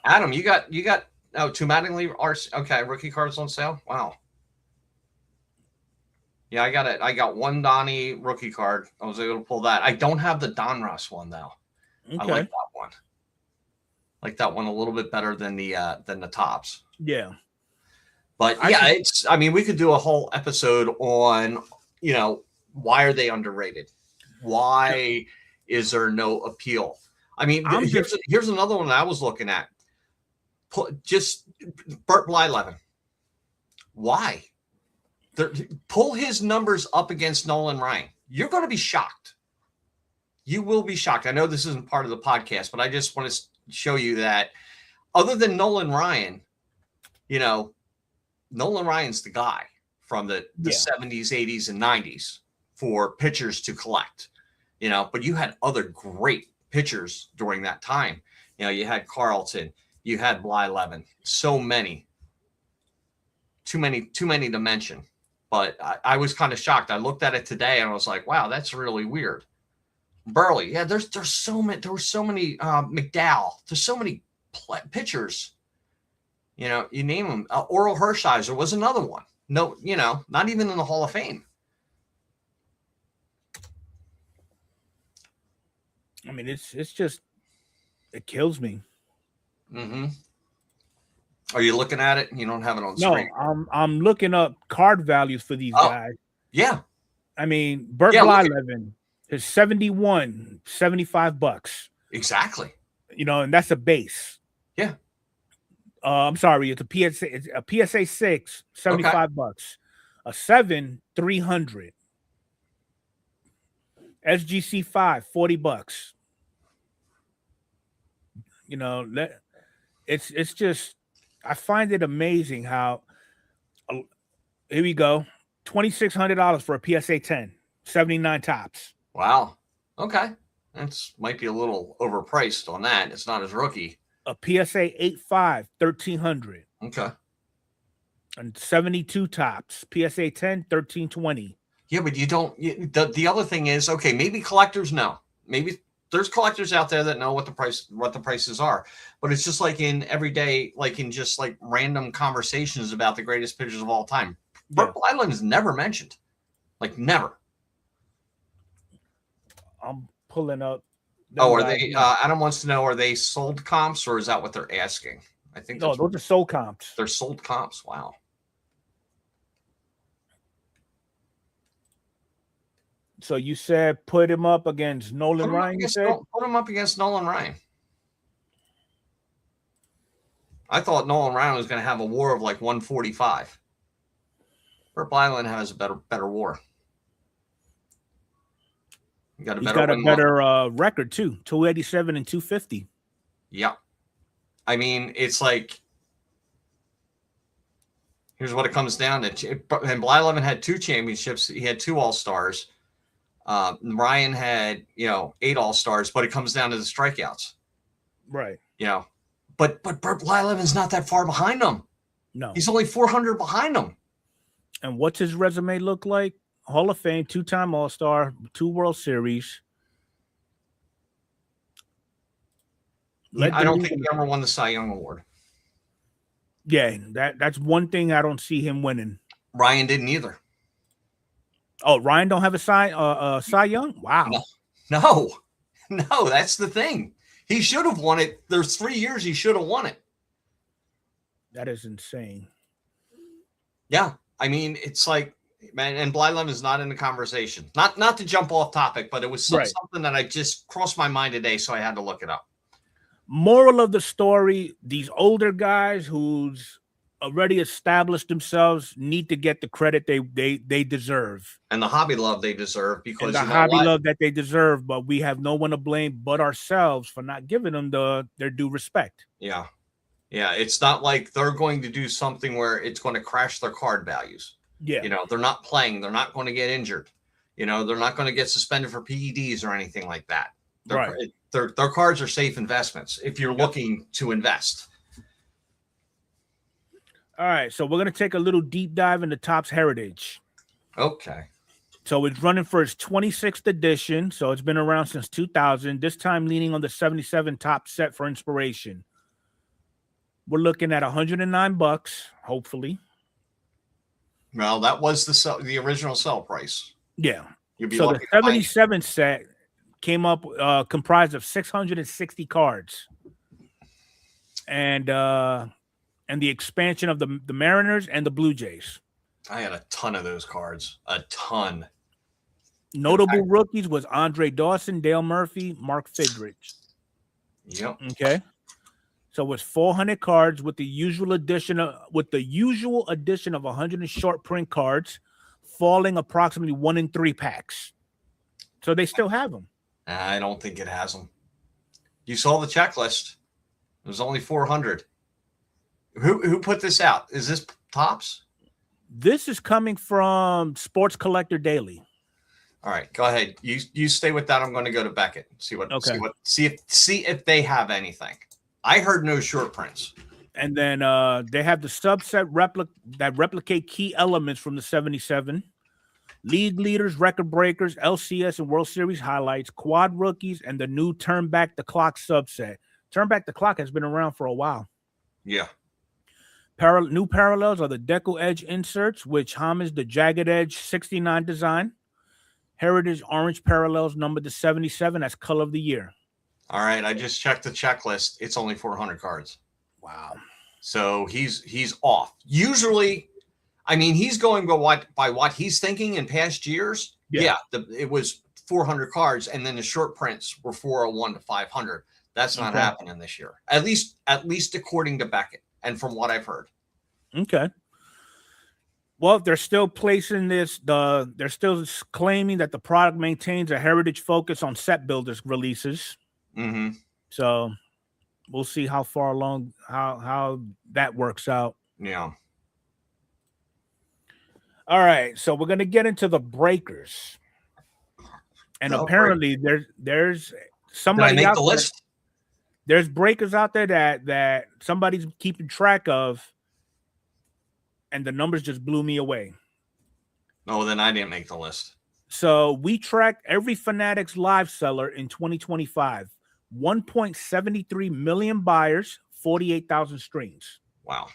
Adam, you got to Mattingly okay, rookie cards on sale. Wow. Yeah, I got it. I got one Donnie rookie card. I was able to pull that. I don't have the Donruss one though. Okay. I like that one. Like that one a little bit better than the tops. Yeah. But I mean, we could do a whole episode on, you know, why are they underrated? Why is there no appeal? I mean, here's another one I was looking at. Just Bert Blyleven. Why? Pull his numbers up against Nolan Ryan. You're going to be shocked. You will be shocked. I know this isn't part of the podcast, but I just want to show you that other than Nolan Ryan, you know, Nolan Ryan's the guy from the 70s, 80s, and 90s for pitchers to collect, you know, but you had other great pitchers during that time. You know, you had Carlton, you had Blyleven, so many, too many to mention. But I was kind of shocked. I looked at it today and I was like, wow, that's really weird. Burley, yeah, there's so many. There were so many McDowell. There's so many pitchers. You know, you name them. Oral Hershiser was another one. No, you know, not even in the Hall of Fame. I mean, it's just, it kills me. Mm-hmm. Are you looking at it? You don't have it on screen. No, I'm looking up card values for these guys. Yeah. I mean, Bert Blyleven is $75. Exactly. You know, and that's a base. Yeah. I'm sorry, it's a PSA 6, $75. A 7, $300. SGC 5, $40. You know, it's just, I find it amazing how here we go, $2,600 for a PSA 10, 79 tops. Wow. Okay. That's might be a little overpriced on that. It's not as rookie. A PSA 8.5, $1,300. Okay. And 72 tops. PSA 10, $1,320. Yeah, but you don't. The other thing is, okay, maybe collectors know. Maybe there's collectors out there that know what the prices are. But it's just like in everyday, like in just like random conversations about the greatest pitchers of all time. Purple Island is never mentioned. Like never. I'm pulling up. Oh, are they? Adam wants to know: are they sold comps, or is that what they're asking? I think no, those are sold comps. They're sold comps. Wow. So you said put him up against Nolan Ryan. You said put him up against Nolan Ryan. I thought Nolan Ryan was going to have a WAR of like 145. Burt Island has a better WAR. He's got a better record too, 287 and 250. Yeah. I mean, it's like, here's what it comes down to. And Blyleven had 2 championships. He had 2 All-Stars. Ryan had, 8 All-Stars, but it comes down to the strikeouts. Right. But Burt Blyleven's not that far behind him. No. He's only 400 behind him. And what's his resume look like? Hall of Fame, 2-time All-Star, 2 World Series. I don't think he ever won the Cy Young Award. Yeah, that's one thing I don't see him winning. Ryan didn't either. Oh, Ryan don't have a Cy Young? Wow. No, that's the thing. He should have won it. There's 3 years he should have won it. That is insane. Yeah, I mean, it's like, man, and Blyleven is not in the conversation. Not to jump off topic, but it was something that I just crossed my mind today, so I had to look it up. Moral of the story, these older guys who's already established themselves need to get the credit they deserve. And the hobby love they deserve, because and the hobby love that they deserve, but we have no one to blame but ourselves for not giving them their due respect. Yeah. Yeah, it's not like they're going to do something where it's going to crash their card values. Yeah. They're not playing. They're not going to get injured. They're not going to get suspended for PEDs or anything like that. Their cards are safe investments if you're looking to invest. All right, so we're going to take a little deep dive into Topps Heritage. Okay. So it's running for its 26th edition. So it's been around since 2000. This time leaning on the 77 top set for inspiration. We're looking at $109, hopefully. Well, that was the original sell price. Yeah. You'd be So the lucky to find it. 77 set came up comprised of 660 cards. And the expansion of the Mariners and the Blue Jays. I had a ton of those cards. A ton. Notable rookies was Andre Dawson, Dale Murphy, Mark Fidrich. Yep. Okay. So it was 400 cards with the usual addition of 100 short print cards, falling approximately 1 in 3 packs. So they still have them. I don't think it has them. You saw the checklist. It was only 400. Who put this out? Is this Topps? This is coming from Sports Collector Daily. All right, go ahead. You stay with that. I'm going to go to Beckett. See if they have anything. I heard no short prints. And then they have the subset that replicate key elements from the 77. League leaders, record breakers, LCS and World Series highlights, quad rookies, and the new Turn Back the Clock subset. Turn Back the Clock has been around for a while. Yeah. New parallels are the Deco Edge inserts, which homage the Jagged Edge 69 design. Heritage orange parallels numbered to 77 as color of the year. All right, I just checked the checklist. It's only 400 cards. Wow. So he's off. Usually, I mean, he's going by what he's thinking in past years. Yeah, it was 400 cards, and then the short prints were 401 to 500. That's not happening this year. At least according to Beckett and from what I've heard. Okay. Well, they're still placing this. They're still claiming that the product maintains a heritage focus on set builders releases. Mm-hmm. So we'll see how far along how that works out. Yeah. All right, so we're gonna get into the breakers, and apparently there's somebody. Did I make the list? There's breakers out there that somebody's keeping track of, and the numbers just blew me away. No, then I didn't make the list. So we tracked every Fanatics live seller in 2025. 1.73 million buyers, 48,000 streams. Wow.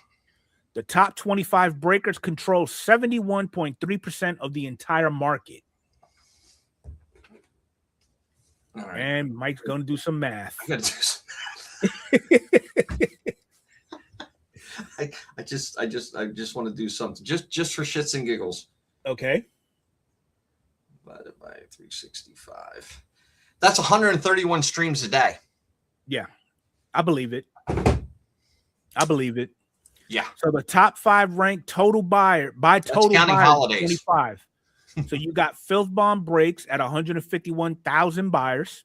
The top 25 breakers control 71.3% of the entire market. All right. And Mike's going to do some math. I got to do some math. I just want to do something just for shits and giggles. Okay. Divided by 365. That's 131 streams a day. Yeah, I believe it. Yeah. So the top 5 ranked total buyer by total counting buyers, holidays. 25. So you got Filth Bomb Breaks at 151,000 buyers,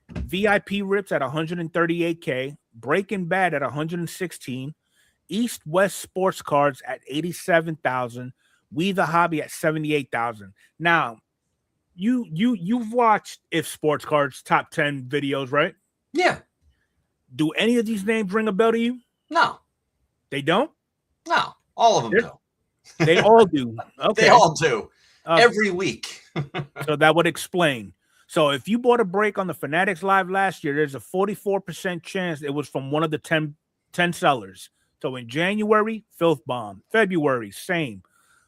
VIP Rips at 138K, Breaking Bad at 116, East West Sports Cards at 87,000, We the Hobby at 78,000. Now, you've watched If Sports Cards top 10 videos, right? Yeah. Do any of these names ring a bell to you? No. They don't? No. All of them do. They all do. Okay. They all do. Every week. So that would explain. So if you bought a break on the Fanatics Live last year, there's a 44% chance it was from one of the 10 sellers. So in January, Filth Bomb. February, same.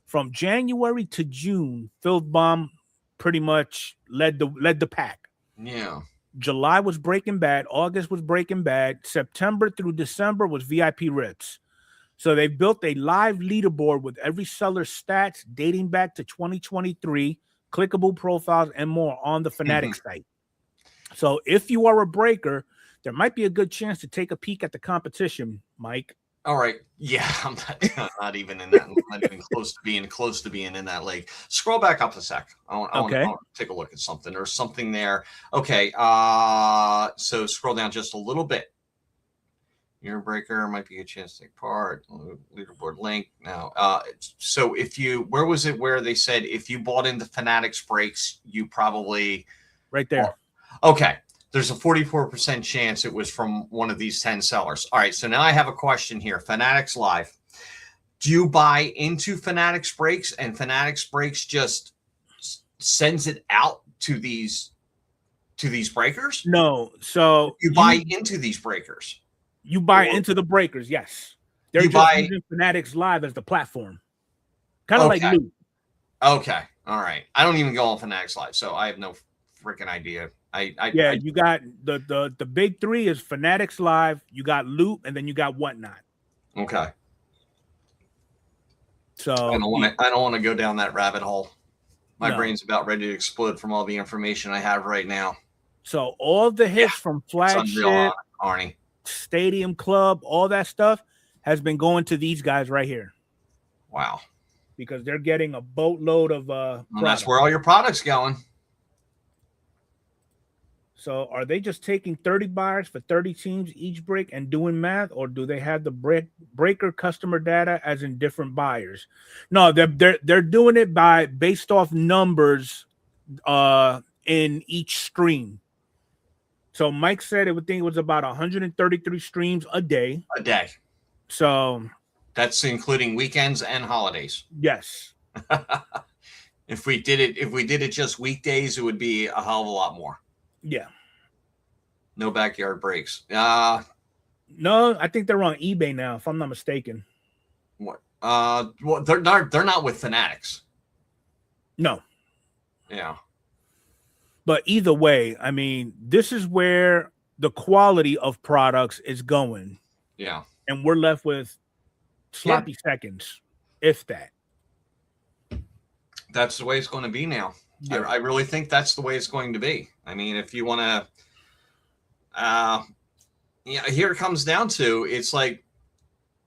From January to June, Filth Bomb pretty much led the pack. Yeah. July was Breaking Bad. August was Breaking Bad. September through December was VIP Rips. So they built a live leaderboard with every seller's stats dating back to 2023, clickable profiles, and more on the Fanatics site. So if you are a breaker, there might be a good chance to take a peek at the competition, Mike. All right. Yeah, I'm not even in that. I'm not even close to being in that league. Scroll back up a sec. I want to take a look at something. There's something there. Okay. So scroll down just a little bit. Your breaker might be a chance to take part. Leaderboard link. Now, so where was it where they said if you bought into Fanatics breaks, you probably right there. Okay. There's a 44% chance it was from one of these 10 sellers. All right. So now I have a question here. Fanatics Live. Do you buy into Fanatics Breaks and Fanatics Breaks just sends it out to these breakers? No, so You buy into these breakers. You buy into the breakers, yes. They're just using Fanatics Live as the platform. Kind of like Loot. Okay. All right. I don't even go on Fanatics Live, so I have no freaking idea. You got the big three is Fanatics Live, you got Loot, and then you got Whatnot. Okay. So I don't want to go down that rabbit hole. My brain's about ready to explode from all the information I have right now. So all the hits from Flagship, Arnie, Stadium Club, all that stuff has been going to these guys right here. Wow. Because they're getting a boatload of that's where all your products going. So are they just taking 30 buyers for 30 teams each break and doing math, or do they have the breaker customer data as in different buyers? No, they're doing it based off numbers in each stream. So Mike said it was about 133 streams a day. A day. So that's including weekends and holidays. Yes. If we did it just weekdays, it would be a hell of a lot more. Yeah. No backyard breaks. No, I think they're on eBay now, if I'm not mistaken. What? Well, they're not with Fanatics. No. Yeah. But either way, I mean, this is where the quality of products is going. Yeah. And we're left with sloppy seconds, if that. That's the way it's going to be now. Yeah. I really think that's the way it's going to be. I mean, if you want to, here it comes down to, it's like,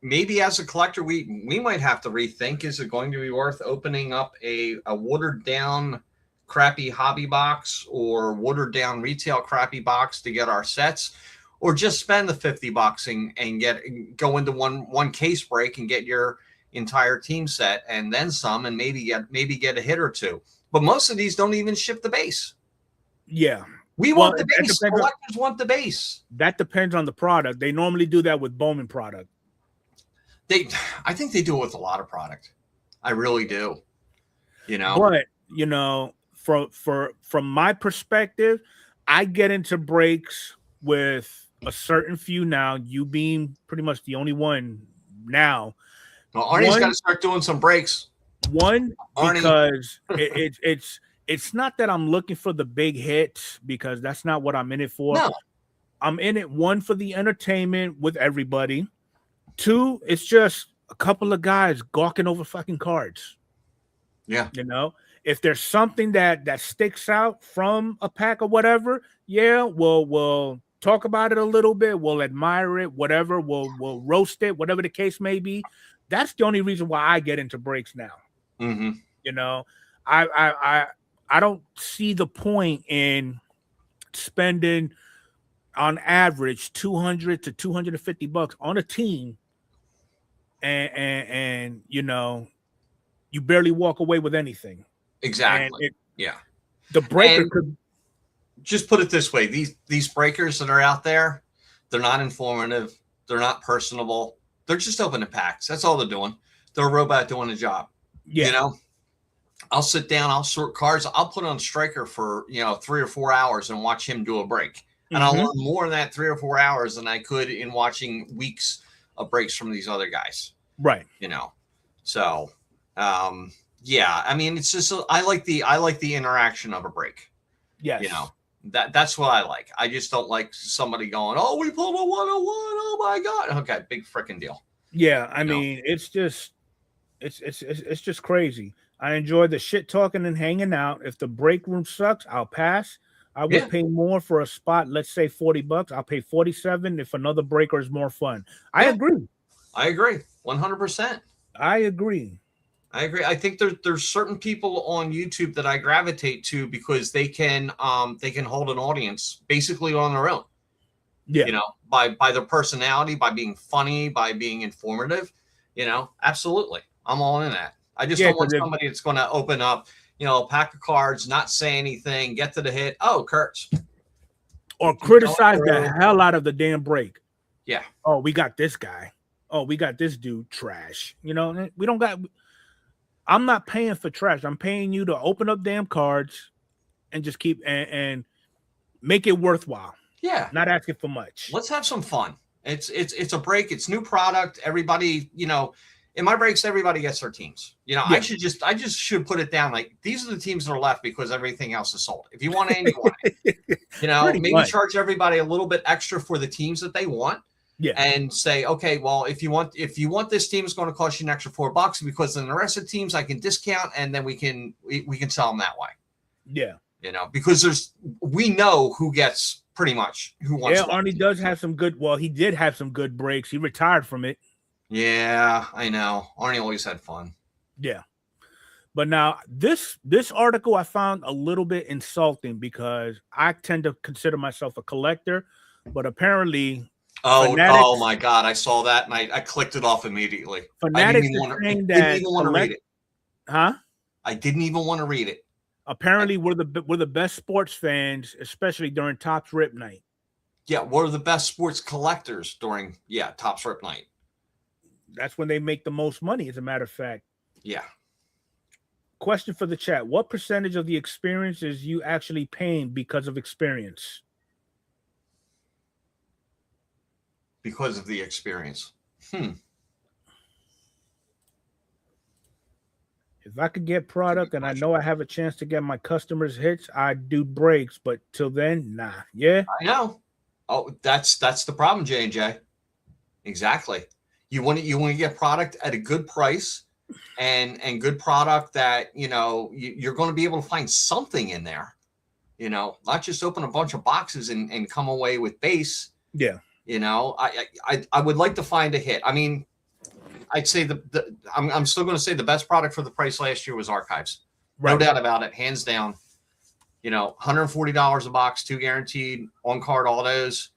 maybe as a collector, we might have to rethink, is it going to be worth opening up a watered down crappy hobby box or watered down retail crappy box to get our sets, or just spend the $50 and go into one case break and get your entire team set and then some, and maybe get a hit or two. But most of these don't even ship the base. Yeah. We want the base. Collectors want the base. That depends on the product. They normally do that with Bowman product. I think they do it with a lot of product. I really do. But from my perspective, I get into breaks with a certain few now. You being pretty much the only one now. Well, Arnie's got to start doing some breaks. Because it's not that I'm looking for the big hits, because that's not what I'm in it for. No. I'm in it, one, for the entertainment with everybody. Two, it's just a couple of guys gawking over fucking cards. Yeah. If there's something that sticks out from a pack or whatever, we'll talk about it a little bit. We'll admire it, whatever. We'll roast it, whatever the case may be. That's the only reason why I get into breaks now. Mm-hmm. I don't see the point in spending on average $200 to $250 on a team, and you barely walk away with anything. Exactly. The breaker could just put it this way: these breakers that are out there, they're not informative, they're not personable, they're just opening packs. That's all they're doing. They're a robot doing a job. Yeah. I'll sit down, I'll sort cards, I'll put on Striker for 3 or 4 hours and watch him do a break. And I'll learn more in that 3 or 4 hours than I could in watching weeks of breaks from these other guys. Right. So I mean, it's just, I like the interaction of a break. Yes. That's what I like. I just don't like somebody going, "Oh, we pulled a 101. Oh my God." Okay. Big freaking deal. Yeah. I mean, it's just crazy. I enjoy the shit talking and hanging out. If the break room sucks, I'll pass. I would pay more for a spot. Let's say $40. I'll pay $47 if another breaker is more fun. I agree. 100%. I agree. I think there's certain people on YouTube that I gravitate to because they can hold an audience basically on their own. Yeah. By their personality, by being funny, by being informative. Absolutely. I'm all in that. I just don't want somebody that's going to open up, a pack of cards, not say anything, get to the hit. Oh, Kurtz. Or criticize the hell out of the damn break. Yeah. Oh, we got this guy. oh, we got this dude trash. You know, we don't got. I'm not paying for trash. I'm paying you to open up damn cards and just keep and make it worthwhile. Yeah. Not asking for much. Let's have some fun. It's a break. It's new product. Everybody, you know, in my breaks, everybody gets their teams. You know, Yeah. I just should put it down. Like, these are the teams that are left because everything else is sold. If you want it, you want it. You know, Pretty maybe much. charge everybody a little bit extra for the teams that they want. Yeah. And say, okay, well, if you want this team, it's going to cost you an extra $4 because then the rest of the teams I can discount and then we can sell them that way. Yeah. You know, because we know who gets pretty much who wants. Yeah, Arnie does have some good. Well, he did have some good breaks. He retired from it. Yeah, I know. Arnie always had fun. Yeah. But now this article I found a little bit insulting because I tend to consider myself a collector, but apparently Fanatics, oh my God, I saw that and I clicked it off immediately. Fanatics didn't even want to read it. Huh? I didn't even want to read it. Apparently we're the best sports fans, especially during Topps Rip Night. Yeah, we're the best sports collectors during Topps Rip Night. That's when they make the most money, as a matter of fact. Yeah. Question for the chat. What percentage of the experience is you actually paying because of experience? Because of the experience. If I could get product and I know I have a chance to get my customers hits, I'd do breaks, but till then, nah. Yeah. I know. Oh, that's the problem, J&J. Exactly. You want to get product at a good price and good product that, you know, you're going to be able to find something in there, you know, not just open a bunch of boxes and come away with base. Yeah. You know, I would like to find a hit. I mean, I'd say I'm still going to say the best product for the price last year was Archives. Right. No doubt about it. Hands down. You know, $140 a box, 2 guaranteed on-card autos,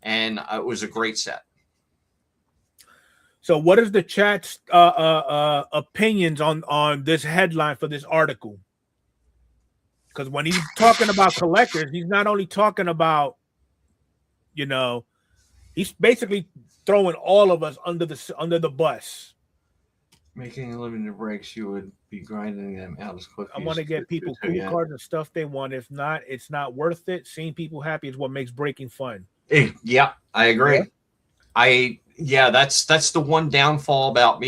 and it was a great set. So what is the chat's opinions on this headline for this article? Because when he's talking about collectors, he's not only talking about, you know, he's basically throwing all of us under the bus. Making a living in breaks, you would be grinding them out as quick. I want to get people cool cards and stuff they want. If not, it's not worth it. Seeing people happy is what makes breaking fun. Yeah, I agree. Yeah. That's the one downfall about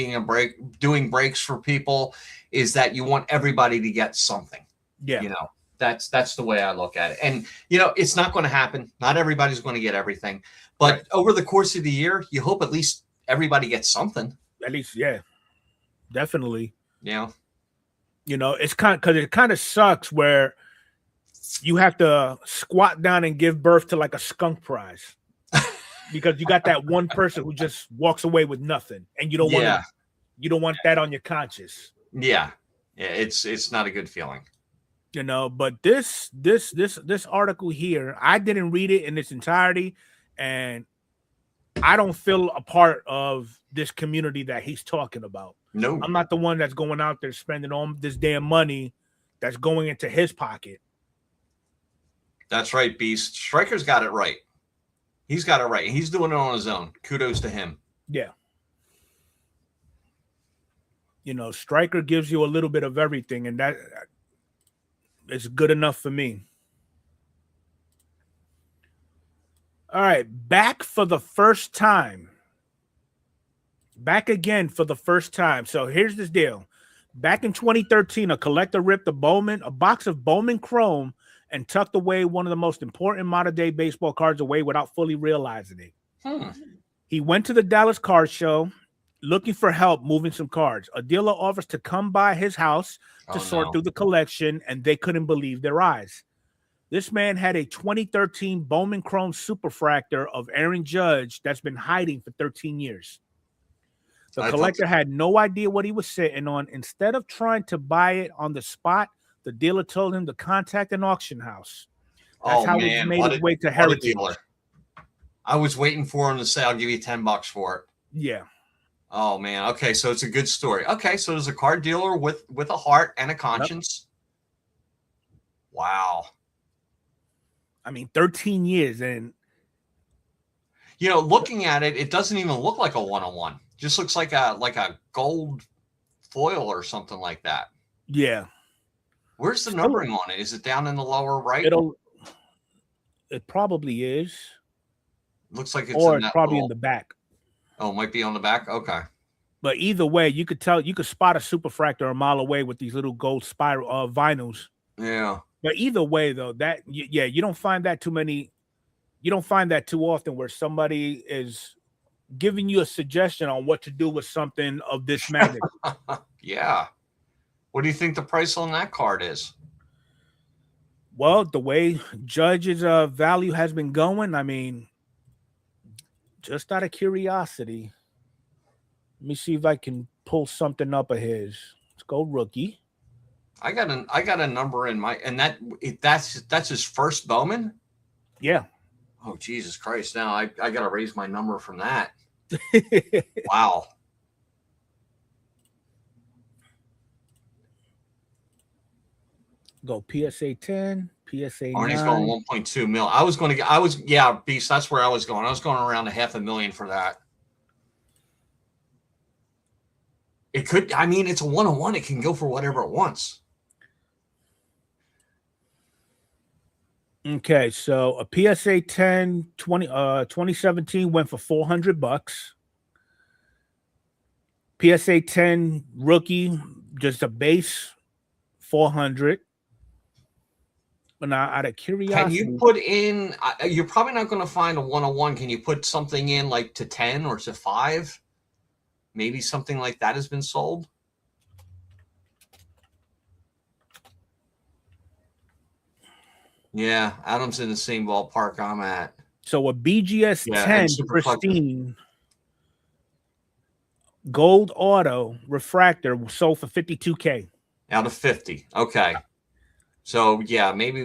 doing breaks for people is that you want everybody to get something. Yeah. You know, that's the way I look at it. And, you know, it's not going to happen. Not everybody's going to get everything. But over the course of the year, you hope at least everybody gets something. At least, yeah. Definitely. Yeah. You know, it's kind of sucks where you have to squat down and give birth to like a skunk prize. Because you got that one person who just walks away with nothing, and you don't want that on your conscience. Yeah, it's not a good feeling, you know. But this article here, I didn't read it in its entirety, and I don't feel a part of this community that he's talking about. No, I'm not the one that's going out there spending all this damn money that's going into his pocket. That's right, Beast. Striker's got it right. He's got it right. He's doing it on his own. Kudos to him. Yeah. You know, Striker gives you a little bit of everything, and that is good enough for me. All right, back for the first time. Back again for the first time. So here's this deal. Back in 2013, a collector ripped a box of Bowman Chrome and tucked away one of the most important modern-day baseball cards away without fully realizing it. He went to the Dallas Card Show looking for help moving some cards. A dealer offers to come by his house to sort through the collection, and they couldn't believe their eyes. This man had a 2013 Bowman Chrome Superfractor of Aaron Judge that's been hiding for 13 years. The collector had no idea what he was sitting on. Instead of trying to buy it on the spot, the dealer told him to contact an auction house. That's how he made his way to Heritage. I was waiting for him to say, I'll give you $10 for it. Yeah. Oh, man. Okay, so it's a good story. Okay, so there's a card dealer with a heart and a conscience. Yep. Wow. I mean, 13 years. And You know, looking at it, it doesn't even look like a 101. Just looks like a gold foil or something like that. Yeah. Where's the numbering on it? Is it down in the lower right? It probably is. Looks like it's Or in it's that probably little, in the back. Oh, it might be on the back. Okay. But either way, you could spot a superfractor a mile away with these little gold spiral vinyls. Yeah. But either way, though, you don't find that too many. You don't find that too often where somebody is giving you a suggestion on what to do with something of this magnitude. Yeah. What do you think the price on that card is? Well, the way Judge's value has been going, I mean, just out of curiosity, let me see if I can pull something up of his. Let's go rookie. I got a number in my, and that's his first Bowman. Yeah. Oh, Jesus Christ! Now I got to raise my number from that. Wow. Go PSA 10, PSA 9. Arnie's going 1.2 mil. Yeah, Beast. That's where I was going. I was going around $500,000 for that. It could. I mean, it's a 101. It can go for whatever it wants. Okay, so a PSA 10 2017 went for $400. PSA 10 rookie, just a base, $400. But now, out of curiosity, can you put in? You're probably not going to find a 101. Can you put something in like to 10 or to 5? Maybe something like that has been sold. Yeah, Adam's in the same ballpark I'm at. So a BGS 10 pristine gold auto refractor sold for $52K. Out of 50. Okay. So yeah, maybe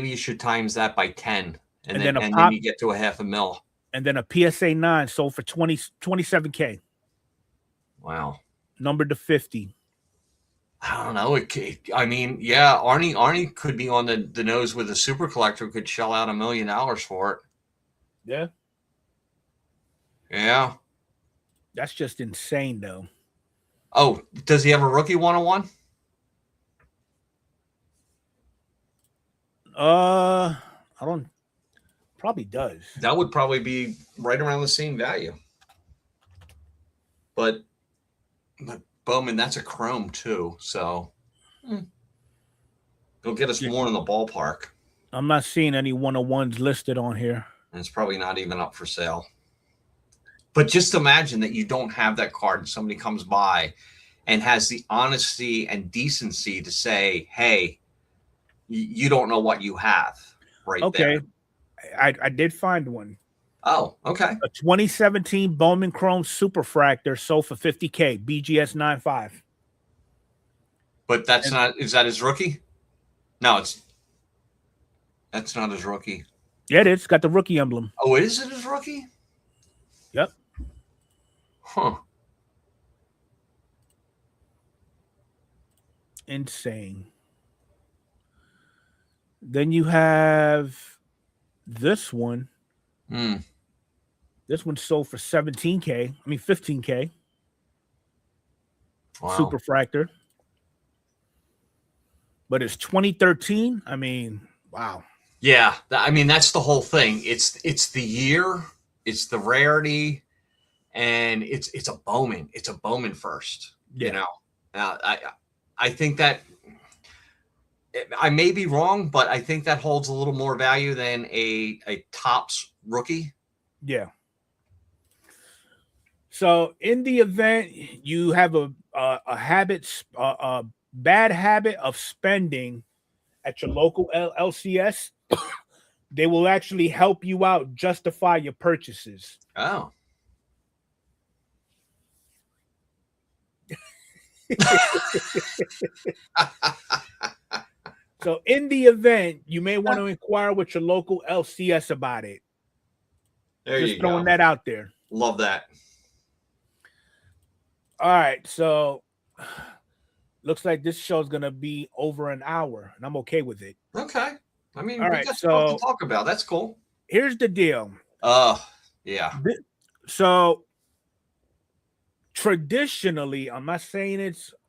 you should times that by 10, and then you get to $500,000. And then a PSA 9 sold for $27K. Wow. Numbered to 50. I don't know. I mean, yeah, Arnie could be on the nose with a super collector, could shell out $1 million for it. Yeah. Yeah. That's just insane, though. Oh, does he have a rookie 101? I don't. Probably does. That would probably be right around the same value. But Bowman, that's a chrome too, so it'll get us more in the ballpark. I'm not seeing any 101s listed on here. And it's probably not even up for sale. But just imagine that you don't have that card and somebody comes by and has the honesty and decency to say, hey, you don't know what you have right there. Okay. I did find one. Oh, okay. A 2017 Bowman Chrome Superfractor sold for $50K, BGS 9.5. But that's not, is that his rookie? No, that's not his rookie. Yeah, it is. Got the rookie emblem. Oh, is it his rookie? Yep. Huh. Insane. Then you have this one. This one sold for $17K. I mean $15K. Wow. Superfractor. But it's 2013. I mean, wow. Yeah, I mean that's the whole thing. It's the year, it's the rarity, and it's a Bowman. It's a Bowman first. Yeah. You know, I think that I may be wrong, but I think that holds a little more value than a Topps rookie. Yeah. So in the event you have a bad habit of spending at your local LCS, they will actually help you out, justify your purchases. Oh. So in the event, you may want to inquire with your local LCS about it. There Just you throwing go. that out there. Love that. All right, so looks like this show is going to be over an hour, and I'm okay with it. Okay. I mean, all we right, got so stuff to talk about. That's cool. Here's the deal. Yeah. Yeah. So traditionally, I'm not saying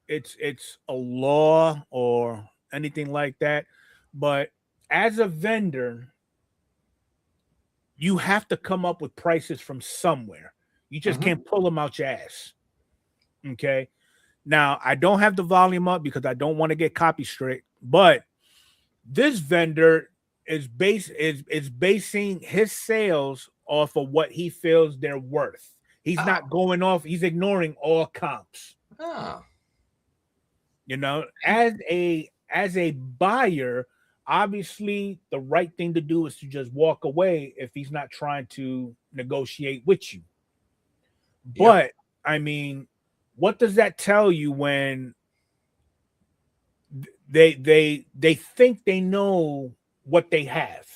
it's a law or anything like that, but as a vendor, you have to come up with prices from somewhere. You just can't pull them out your ass. Okay. Now, I don't have the volume up because I don't want to get copy strict, but this vendor is basing his sales off of what he feels they're worth. He's not going off, he's ignoring all comps. Oh. You know, as a buyer, obviously the right thing to do is to just walk away if he's not trying to negotiate with you. But I mean, what does that tell you when they think they know what they have?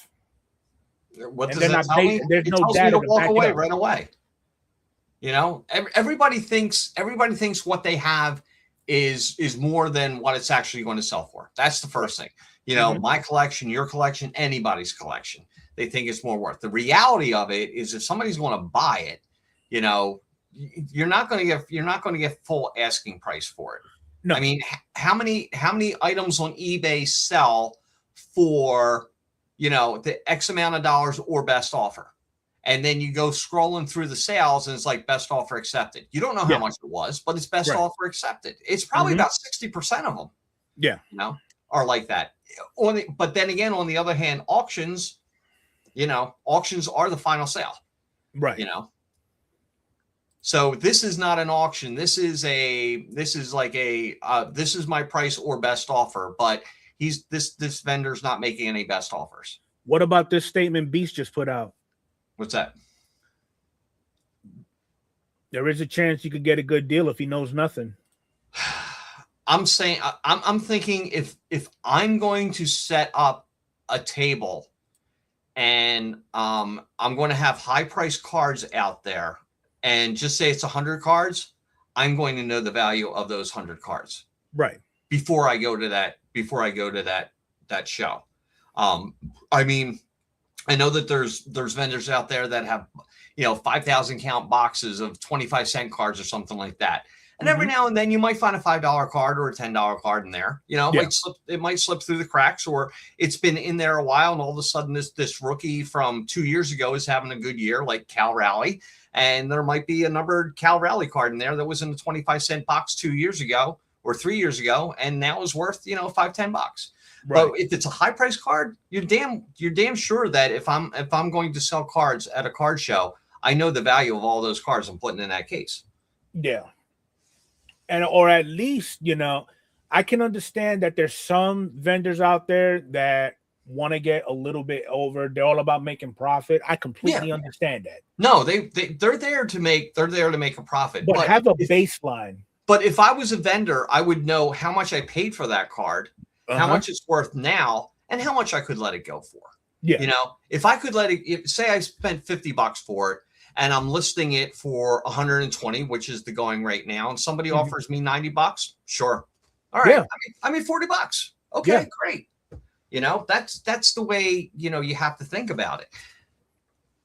What does that tell me? There's no tells data me to walk away up. right away. You know, everybody thinks what they have is more than what it's actually going to sell for. That's the first thing. You know, my collection, your collection, anybody's collection, they think it's more worth. The reality of it is, if somebody's going to buy it, you know, you're not going to get full asking price for it. No. I mean, how many items on eBay sell for, you know, the X amount of dollars or best offer? And then you go scrolling through the sales and it's like best offer accepted. You don't know how much it was, but it's best offer accepted. It's probably about 60% of them. Yeah. You know, are like that. But then again, on the other hand, auctions, you know, auctions are the final sale. Right. You know. So this is not an auction. This is like a this is my price or best offer, but this vendor's not making any best offers. What about this statement Beast just put out? What's that? There is a chance you could get a good deal if he knows nothing. I'm saying, I'm thinking if I'm going to set up a table and I'm going to have high price cards out there, and just say it's 100 cards, I'm going to know the value of those 100 cards. Right. Before I go to that show. I mean, I know that there's vendors out there that have, you know, 5,000 count boxes of 25-cent cards or something like that. And every now and then you might find a $5 card or a $10 card in there. You know, it might slip through the cracks, or it's been in there a while, and all of a sudden this rookie from 2 years ago is having a good year, like Cal Raleigh. And there might be a numbered Cal Raleigh card in there that was in the 25-cent box 2 years ago or 3 years ago, and now is worth, you know, $5-10. Right. But if it's a high price card, you're damn sure that if I'm going to sell cards at a card show, I know the value of all those cards I'm putting in that case. Yeah. And or at least, you know, I can understand that there's some vendors out there that want to get a little bit over. They're all about making profit. I completely understand that. No, they're there to make a profit. But have a baseline. But if I was a vendor, I would know how much I paid for that card, how much it's worth now, and how much I could let it go for. Yeah. You know, if I could let it, say I spent $50 for it and I'm listing it for 120, which is the going rate now, and somebody offers me $90, sure. All right. Yeah. I mean, $40. Okay, great. You know, that's the way, you know, you have to think about it.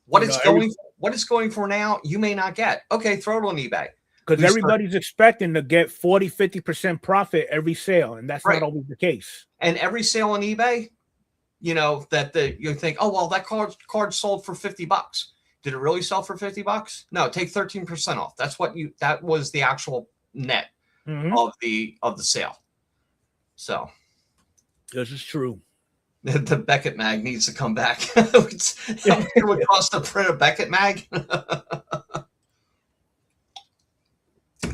What it's going for now, you may not get. Okay, throw it on eBay. Because everybody's expecting to get 40-50% profit every sale, and that's not always the case. And every sale on eBay, you know, you think, oh well, that card sold for $50. Did it really sell for $50? No, take 13% off. That was the actual net of the sale. So this is true. The Beckett mag needs to come back. It would cost to print a Beckett mag.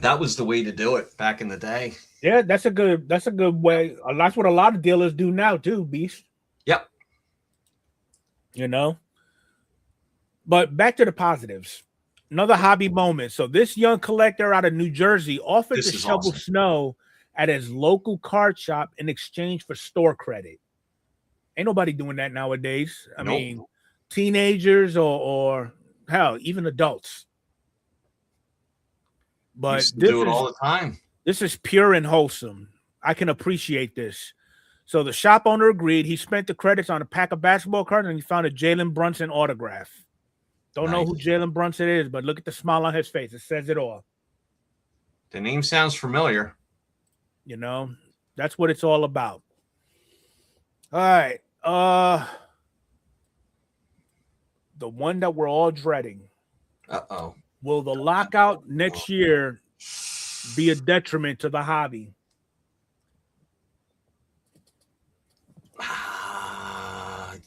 That was the way to do it back in the day. Yeah, that's a good way. That's what a lot of dealers do now too, Beast. Yep. You know. But back to the positives. Another hobby moment. So this young collector out of New Jersey offered to shovel snow at his local card shop in exchange for store credit. Ain't nobody doing that nowadays. I mean, teenagers or hell, even adults. But this do it all the time. This is pure and wholesome. I can appreciate this. So the shop owner agreed. He spent the credits on a pack of basketball cards and he found a Jalen Brunson autograph. Don't know Nice. who Jalen Brunson is, but look at the smile on his face. It says it all. The name sounds familiar. You know, that's what it's all about. All right. The one that we're all dreading. Uh-oh. Will the lockout next year be a detriment to the hobby?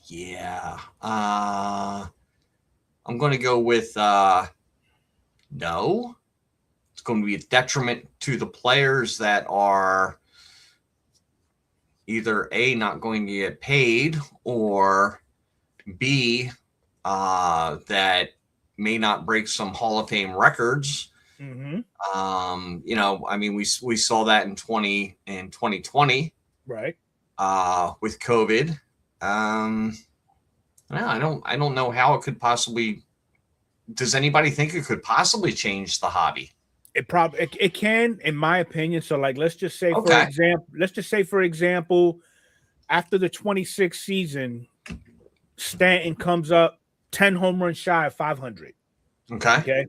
Yeah. I'm going to go with no. It's going to be a detriment to the players that are either A, not going to get paid, or B, that may not break some Hall of Fame records. Mm-hmm. You know, I mean, we saw that in 2020, Right. with COVID. I don't know how it could possibly. Does anybody think it could possibly change the hobby? It can, in my opinion. So, like, let's just say Okay. for example, after the 26th season, Stanton comes up 10 home runs shy of 500. Okay. Okay.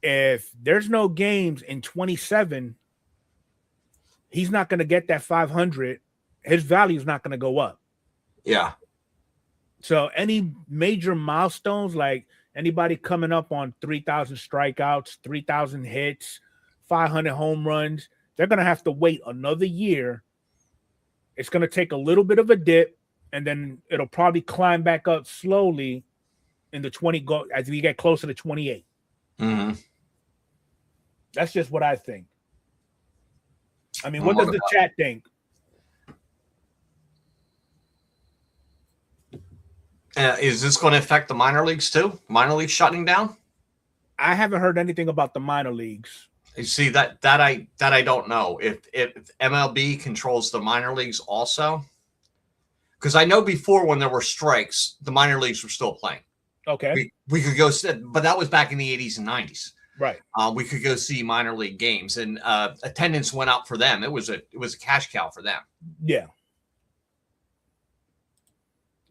If there's no games in 27, he's not going to get that 500. His value is not going to go up. Yeah. So any major milestones, like anybody coming up on 3,000 strikeouts, 3,000 hits, 500 home runs, they're going to have to wait another year. It's going to take a little bit of a dip, and then it'll probably climb back up slowly in the as we get closer to 28. Mm-hmm. That's just what I think. I mean, what does the chat think? Is this going to affect the minor leagues too? Minor leagues shutting down? I haven't heard anything about the minor leagues. You see that I don't know if MLB controls the minor leagues also, because I know before when there were strikes, the minor leagues were still playing. Okay, we could go, but that was back in the 80s and 90s. Right. We could go see minor league games, and attendance went up for them. It was a cash cow for them. Yeah.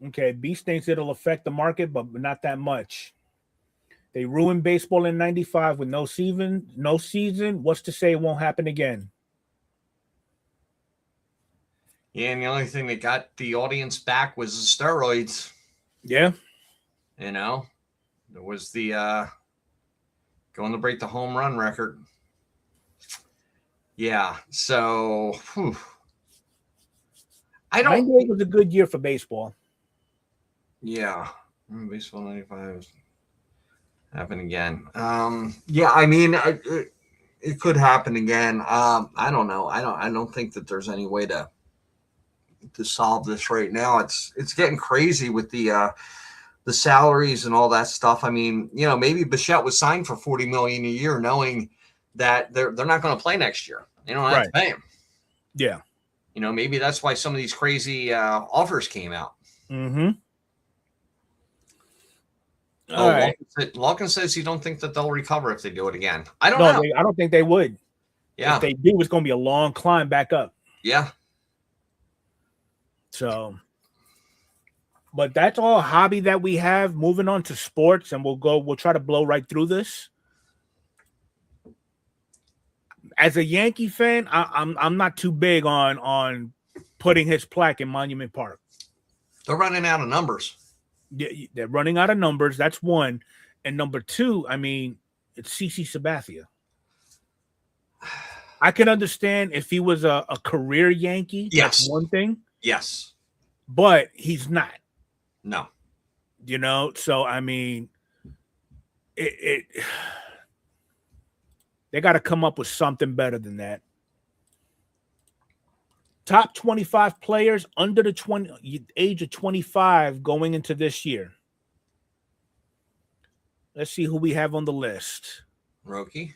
Okay, Beast thinks it'll affect the market, but not that much. They ruined baseball in '95 with no season. What's to say it won't happen again? Yeah, and the only thing that got the audience back was the steroids. Yeah. You know, there was the going to break the home run record. Yeah, so I don't. 98 was a good year for baseball. Yeah, baseball 95 happen again. Yeah, I mean, it could happen again. I don't know. I don't think that there's any way to solve this right now. It's getting crazy with the salaries and all that stuff. I mean, you know, maybe Bichette was signed for $40 million a year, knowing that they're not going to play next year. They don't have to pay him. Yeah. You know, maybe that's why some of these crazy offers came out. Mm-hmm. Oh, right. Larkin says you don't think that they'll recover if they do it again. I don't know. I don't think they would. Yeah. If they do, it's going to be a long climb back up. Yeah. So, but that's all hobby that we have. Moving on to sports, and we'll try to blow right through this. As a Yankee fan, I'm not too big on putting his plaque in Monument Park. They're running out of numbers. They're running out of numbers. That's one. And number two, I mean, it's CC Sabathia. I can understand if he was a career Yankee. Yes. That's one thing. Yes. But he's not. No. You know, so I mean, they got to come up with something better than that. Top 25 players under the age of 25 going into this year. Let's see who we have on the list. Roki.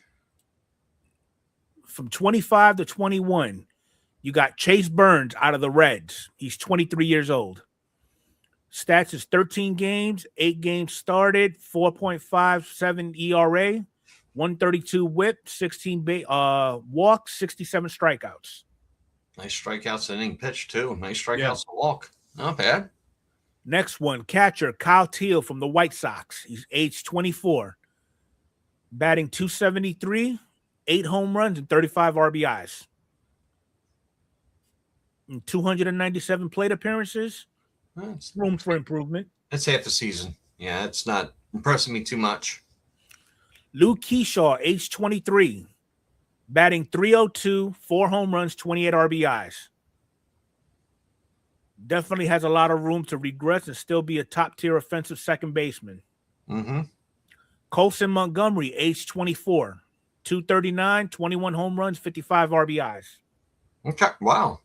From 25 to 21, you got Chase Burns out of the Reds. He's 23 years old. Stats is 13 games, 8 games started, 4.57 ERA, 132 whip, 16 walks, 67 strikeouts. Nice strikeouts inning pitch too. Nice strikeouts to walk. Not bad. Next one, catcher Kyle Teal from the White Sox. He's age 24, batting 273, 8 home runs and 35 RBIs. In 297 plate appearances. Room for improvement. That's half the season. Yeah, it's not impressing me too much. Lou Keyshaw, age 23, batting 302, 4 home runs, 28 RBIs. Definitely has a lot of room to regress and still be a top-tier offensive second baseman. Mm-hmm. Colson Montgomery, age 24, 239, 21 home runs, 55 RBIs. Okay, wow.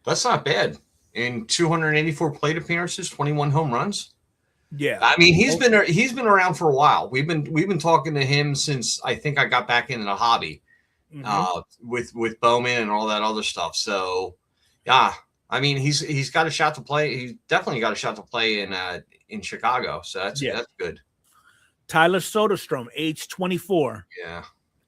That's not bad. In 284 plate appearances, 21 home runs. Yeah, I mean, he's been around for a while. We've been talking to him since I think I got back into the hobby, with Bowman and all that other stuff. So, yeah, I mean, he's got a shot to play. He's definitely got a shot to play in Chicago. So that's good. Tyler Soderstrom, age 24. Yeah.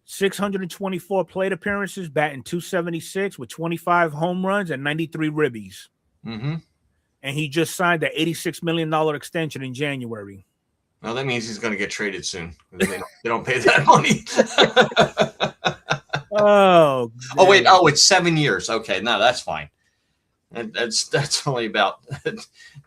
624 plate appearances, batting 276 with 25 home runs and 93 ribbies. Mm-hmm. And he just signed an $86 million extension in January. Well, that means he's going to get traded soon. They don't pay that money. Oh, wait. Oh, it's 7 years. Okay, no, that's fine. That's only about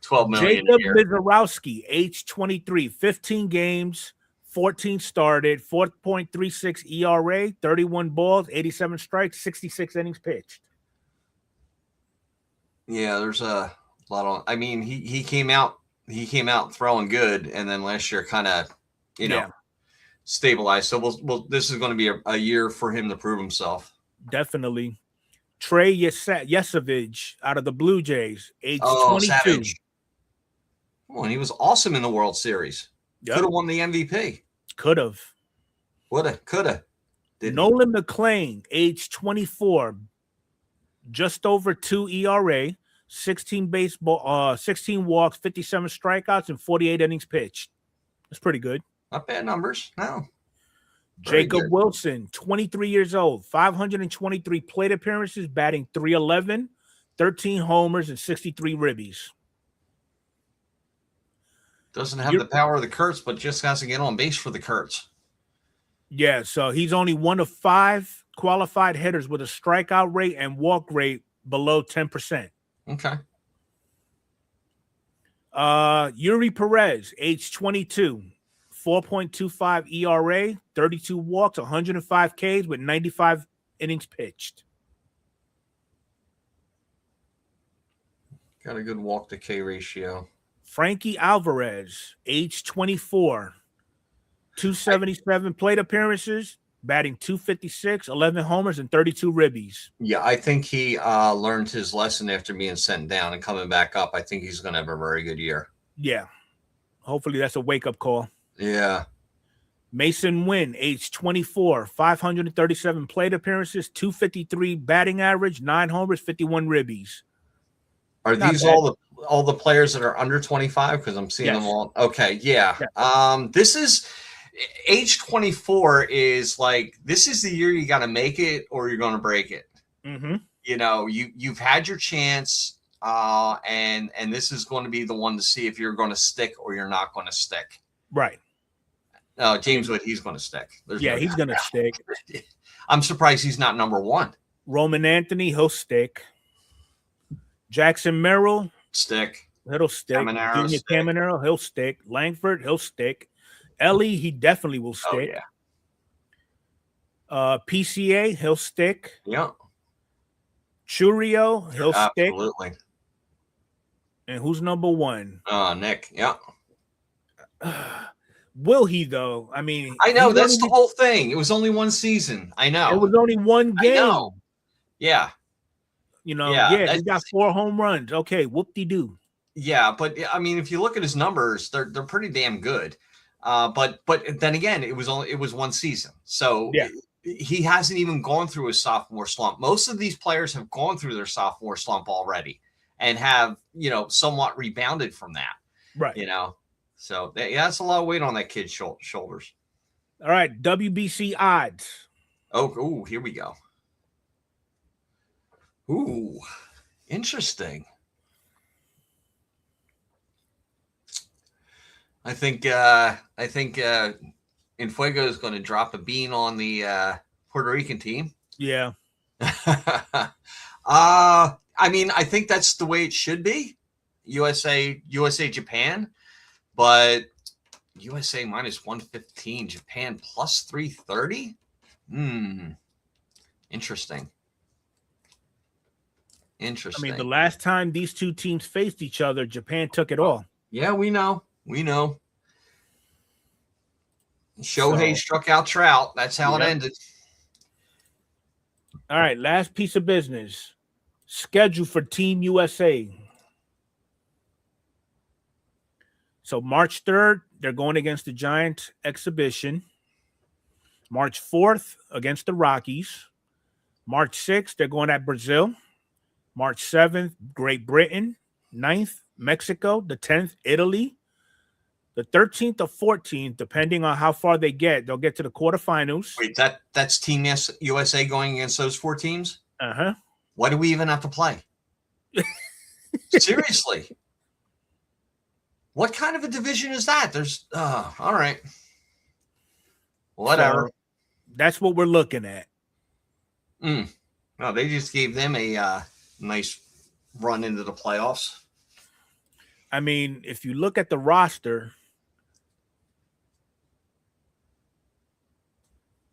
12 million Jacob a year. Mizorowski, age 23, 15 games, 14 started, 4.36 ERA, 31 balls, 87 strikes, 66 innings pitched. Yeah, there's a lot of. I mean, he came out throwing good, and then last year kind of, stabilized. So we'll this is going to be a year for him to prove himself. Definitely. Trey Yesavage out of the Blue Jays, age 22. Savage. Oh, and he was awesome in the World Series. Yep. Could have won the MVP. Could have. Could have. Nolan McClain, age 24, just over 2 ERA, 16 walks, 57 strikeouts, and 48 innings pitched. That's pretty good. Not bad numbers. No. Jacob Wilson, 23 years old, 523 plate appearances, batting 311, 13 homers, and 63 ribbies. Doesn't have the power of the Kurtz, but just has to get on base for the Kurtz. Yeah, so he's only one of 5 qualified hitters with a strikeout rate and walk rate below 10%. Okay. Yuri Perez, age 22, 4.25 ERA, 32 walks, 105 Ks with 95 innings pitched. Got a good walk to K ratio. Frankie Alvarez, age 24, 277 plate appearances, batting 256, 11 homers, and 32 ribbies. Yeah, I think he learned his lesson after being sent down and coming back up. I think he's going to have a very good year. Yeah. Hopefully that's a wake-up call. Yeah. Mason Wynn, age 24, 537 plate appearances, 253 batting average, 9 homers, 51 ribbies. Are these all the players that are under 25? Because I'm seeing them all. Okay, yeah. This is age 24 is like, this is the year you got to make it or you're going to break it. Mm-hmm. You know, you've had your chance, and this is going to be the one to see if you're going to stick or you're not going to stick. Right. James Wood, he's going to stick. He's going to stick. I'm surprised he's not number 1. Roman Anthony, he'll stick. Jackson Merrill, stick. He'll stick. Junior Caminero, he'll stick. Langford, he'll stick. Ellie, he definitely will stick. Oh, yeah. PCA, he'll stick. Yeah. Churio, he'll stick. Absolutely. And who's number 1? Nick. Yeah. Will he though? I mean, I know that's the whole thing. It was only one season. I know. It was only one game. I know. Yeah. You know, he got 4 home runs. Okay, whoop-de-doo. Yeah, but I mean, if you look at his numbers, they're pretty damn good. But then again, it was one season. So he hasn't even gone through his sophomore slump. Most of these players have gone through their sophomore slump already and have, somewhat rebounded from that. Right. So that's a lot of weight on that kid's shoulders. All right, WBC odds. Oh, here we go. Ooh, interesting. I think Enfuego is going to drop a bean on the Puerto Rican team. Yeah. I mean, I think that's the way it should be. USA, Japan, but USA minus 115, Japan plus 330. Interesting. I mean, the last time these two teams faced each other, Japan took it all. Yeah, we know. Shohei struck out Trout. That's how it ended. All right, last piece of business. Schedule for Team USA. So March 3rd, they're going against the Giants exhibition. March 4th, against the Rockies. March 6th, they're going at Brazil. March 7th, Great Britain. 9th, Mexico. The 10th, Italy. The 13th or 14th, depending on how far they get, they'll get to the quarterfinals. Wait, that's Team USA going against those 4 teams? Uh-huh. Why do we even have to play? Seriously. What kind of a division is that? There's all right. Whatever. So that's what we're looking at. No, they just gave them a nice run into the playoffs. I mean, if you look at the roster,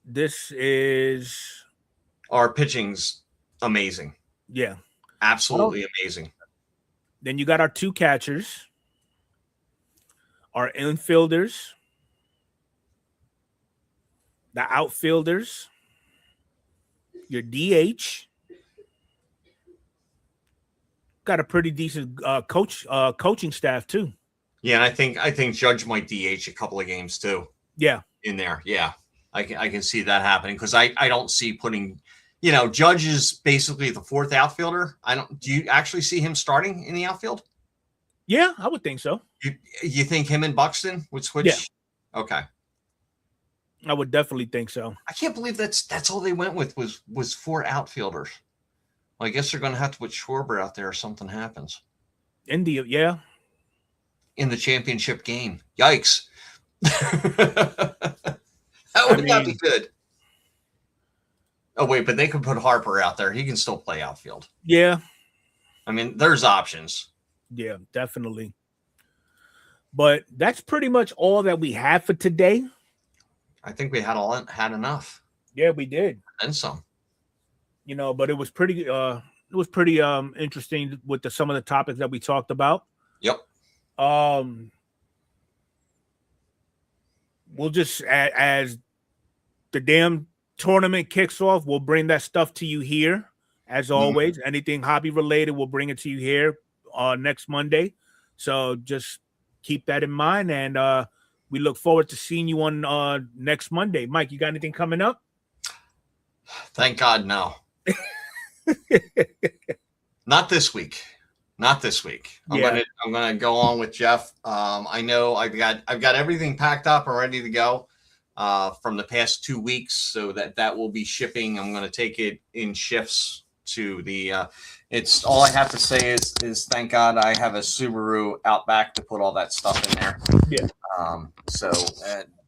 this is our pitching's amazing. Yeah. Absolutely amazing. Then you got our 2 catchers, our infielders, the outfielders, your DH. Got a pretty decent coaching staff too. Yeah, and I think Judge might DH a couple of games too. Yeah, in there. Yeah, I can see that happening because I don't see putting, Judge is basically the 4th outfielder. Do you actually see him starting in the outfield? Yeah, I would think so. You think him and Buxton would switch? Yeah. Okay. I would definitely think so. I can't believe that's all they went with was 4 outfielders. Well, I guess they're going to have to put Schwarber out there if something happens. Yeah. In the championship game. Yikes. That would not be good. Oh, wait, but they could put Harper out there. He can still play outfield. Yeah. I mean, there's options. Yeah, definitely. But that's pretty much all that we have for today. I think we had enough. Yeah, we did. And some. But it was pretty interesting with some of the topics that we talked about. Yep. We'll just, as the damn tournament kicks off, we'll bring that stuff to you here. As always, anything hobby related, we'll bring it to you here next Monday. So just keep that in mind, and we look forward to seeing you on next Monday. Mike, you got anything coming up? Thank God, no. Not this week. I'm gonna go on with Jeff. I know I've got everything packed up and ready to go from the past 2 weeks, so that will be shipping. I'm gonna take it in shifts to the. It's all I have to say is thank God I have a Subaru Outback to put all that stuff in there. Yeah. So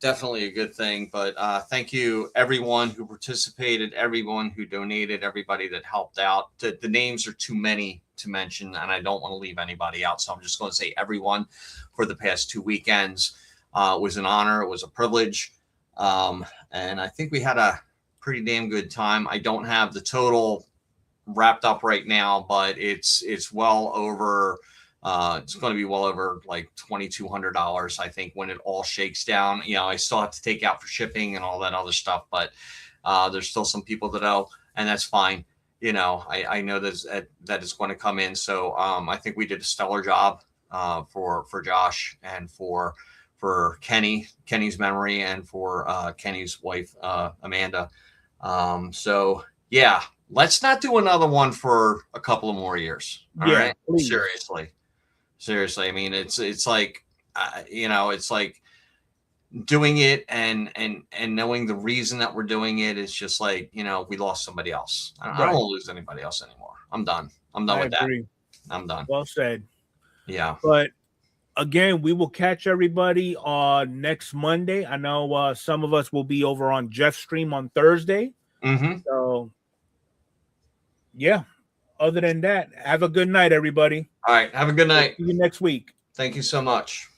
definitely a good thing. But thank you everyone who participated, everyone who donated, everybody that helped out. The names are too many to mention, and I don't want to leave anybody out. So I'm just going to say everyone for the past 2 weekends. It was an honor. It was a privilege. And I think we had a pretty damn good time. I don't have the total wrapped up right now, but it's well over. It's going to be well over like $2,200, I think, when it all shakes down. I still have to take out for shipping and all that other stuff, but there's still some people that owe, and that's fine. I know that is going to come in. So I think we did a stellar job for Josh and for Kenny's memory, and for Kenny's wife, Amanda. So yeah, let's not do another one for a couple of more years. All right. Please. Seriously. I mean, it's like, it's like doing it and knowing the reason that we're doing it is just like, we lost somebody else. I don't want to lose anybody else anymore. I'm done. I'm done with that. I'm done. Well said. Yeah. But again, we will catch everybody next Monday. I know some of us will be over on Jeff's stream on Thursday. So, yeah. Other than that, have a good night, everybody. All right. Have a good night. See you next week. Thank you so much.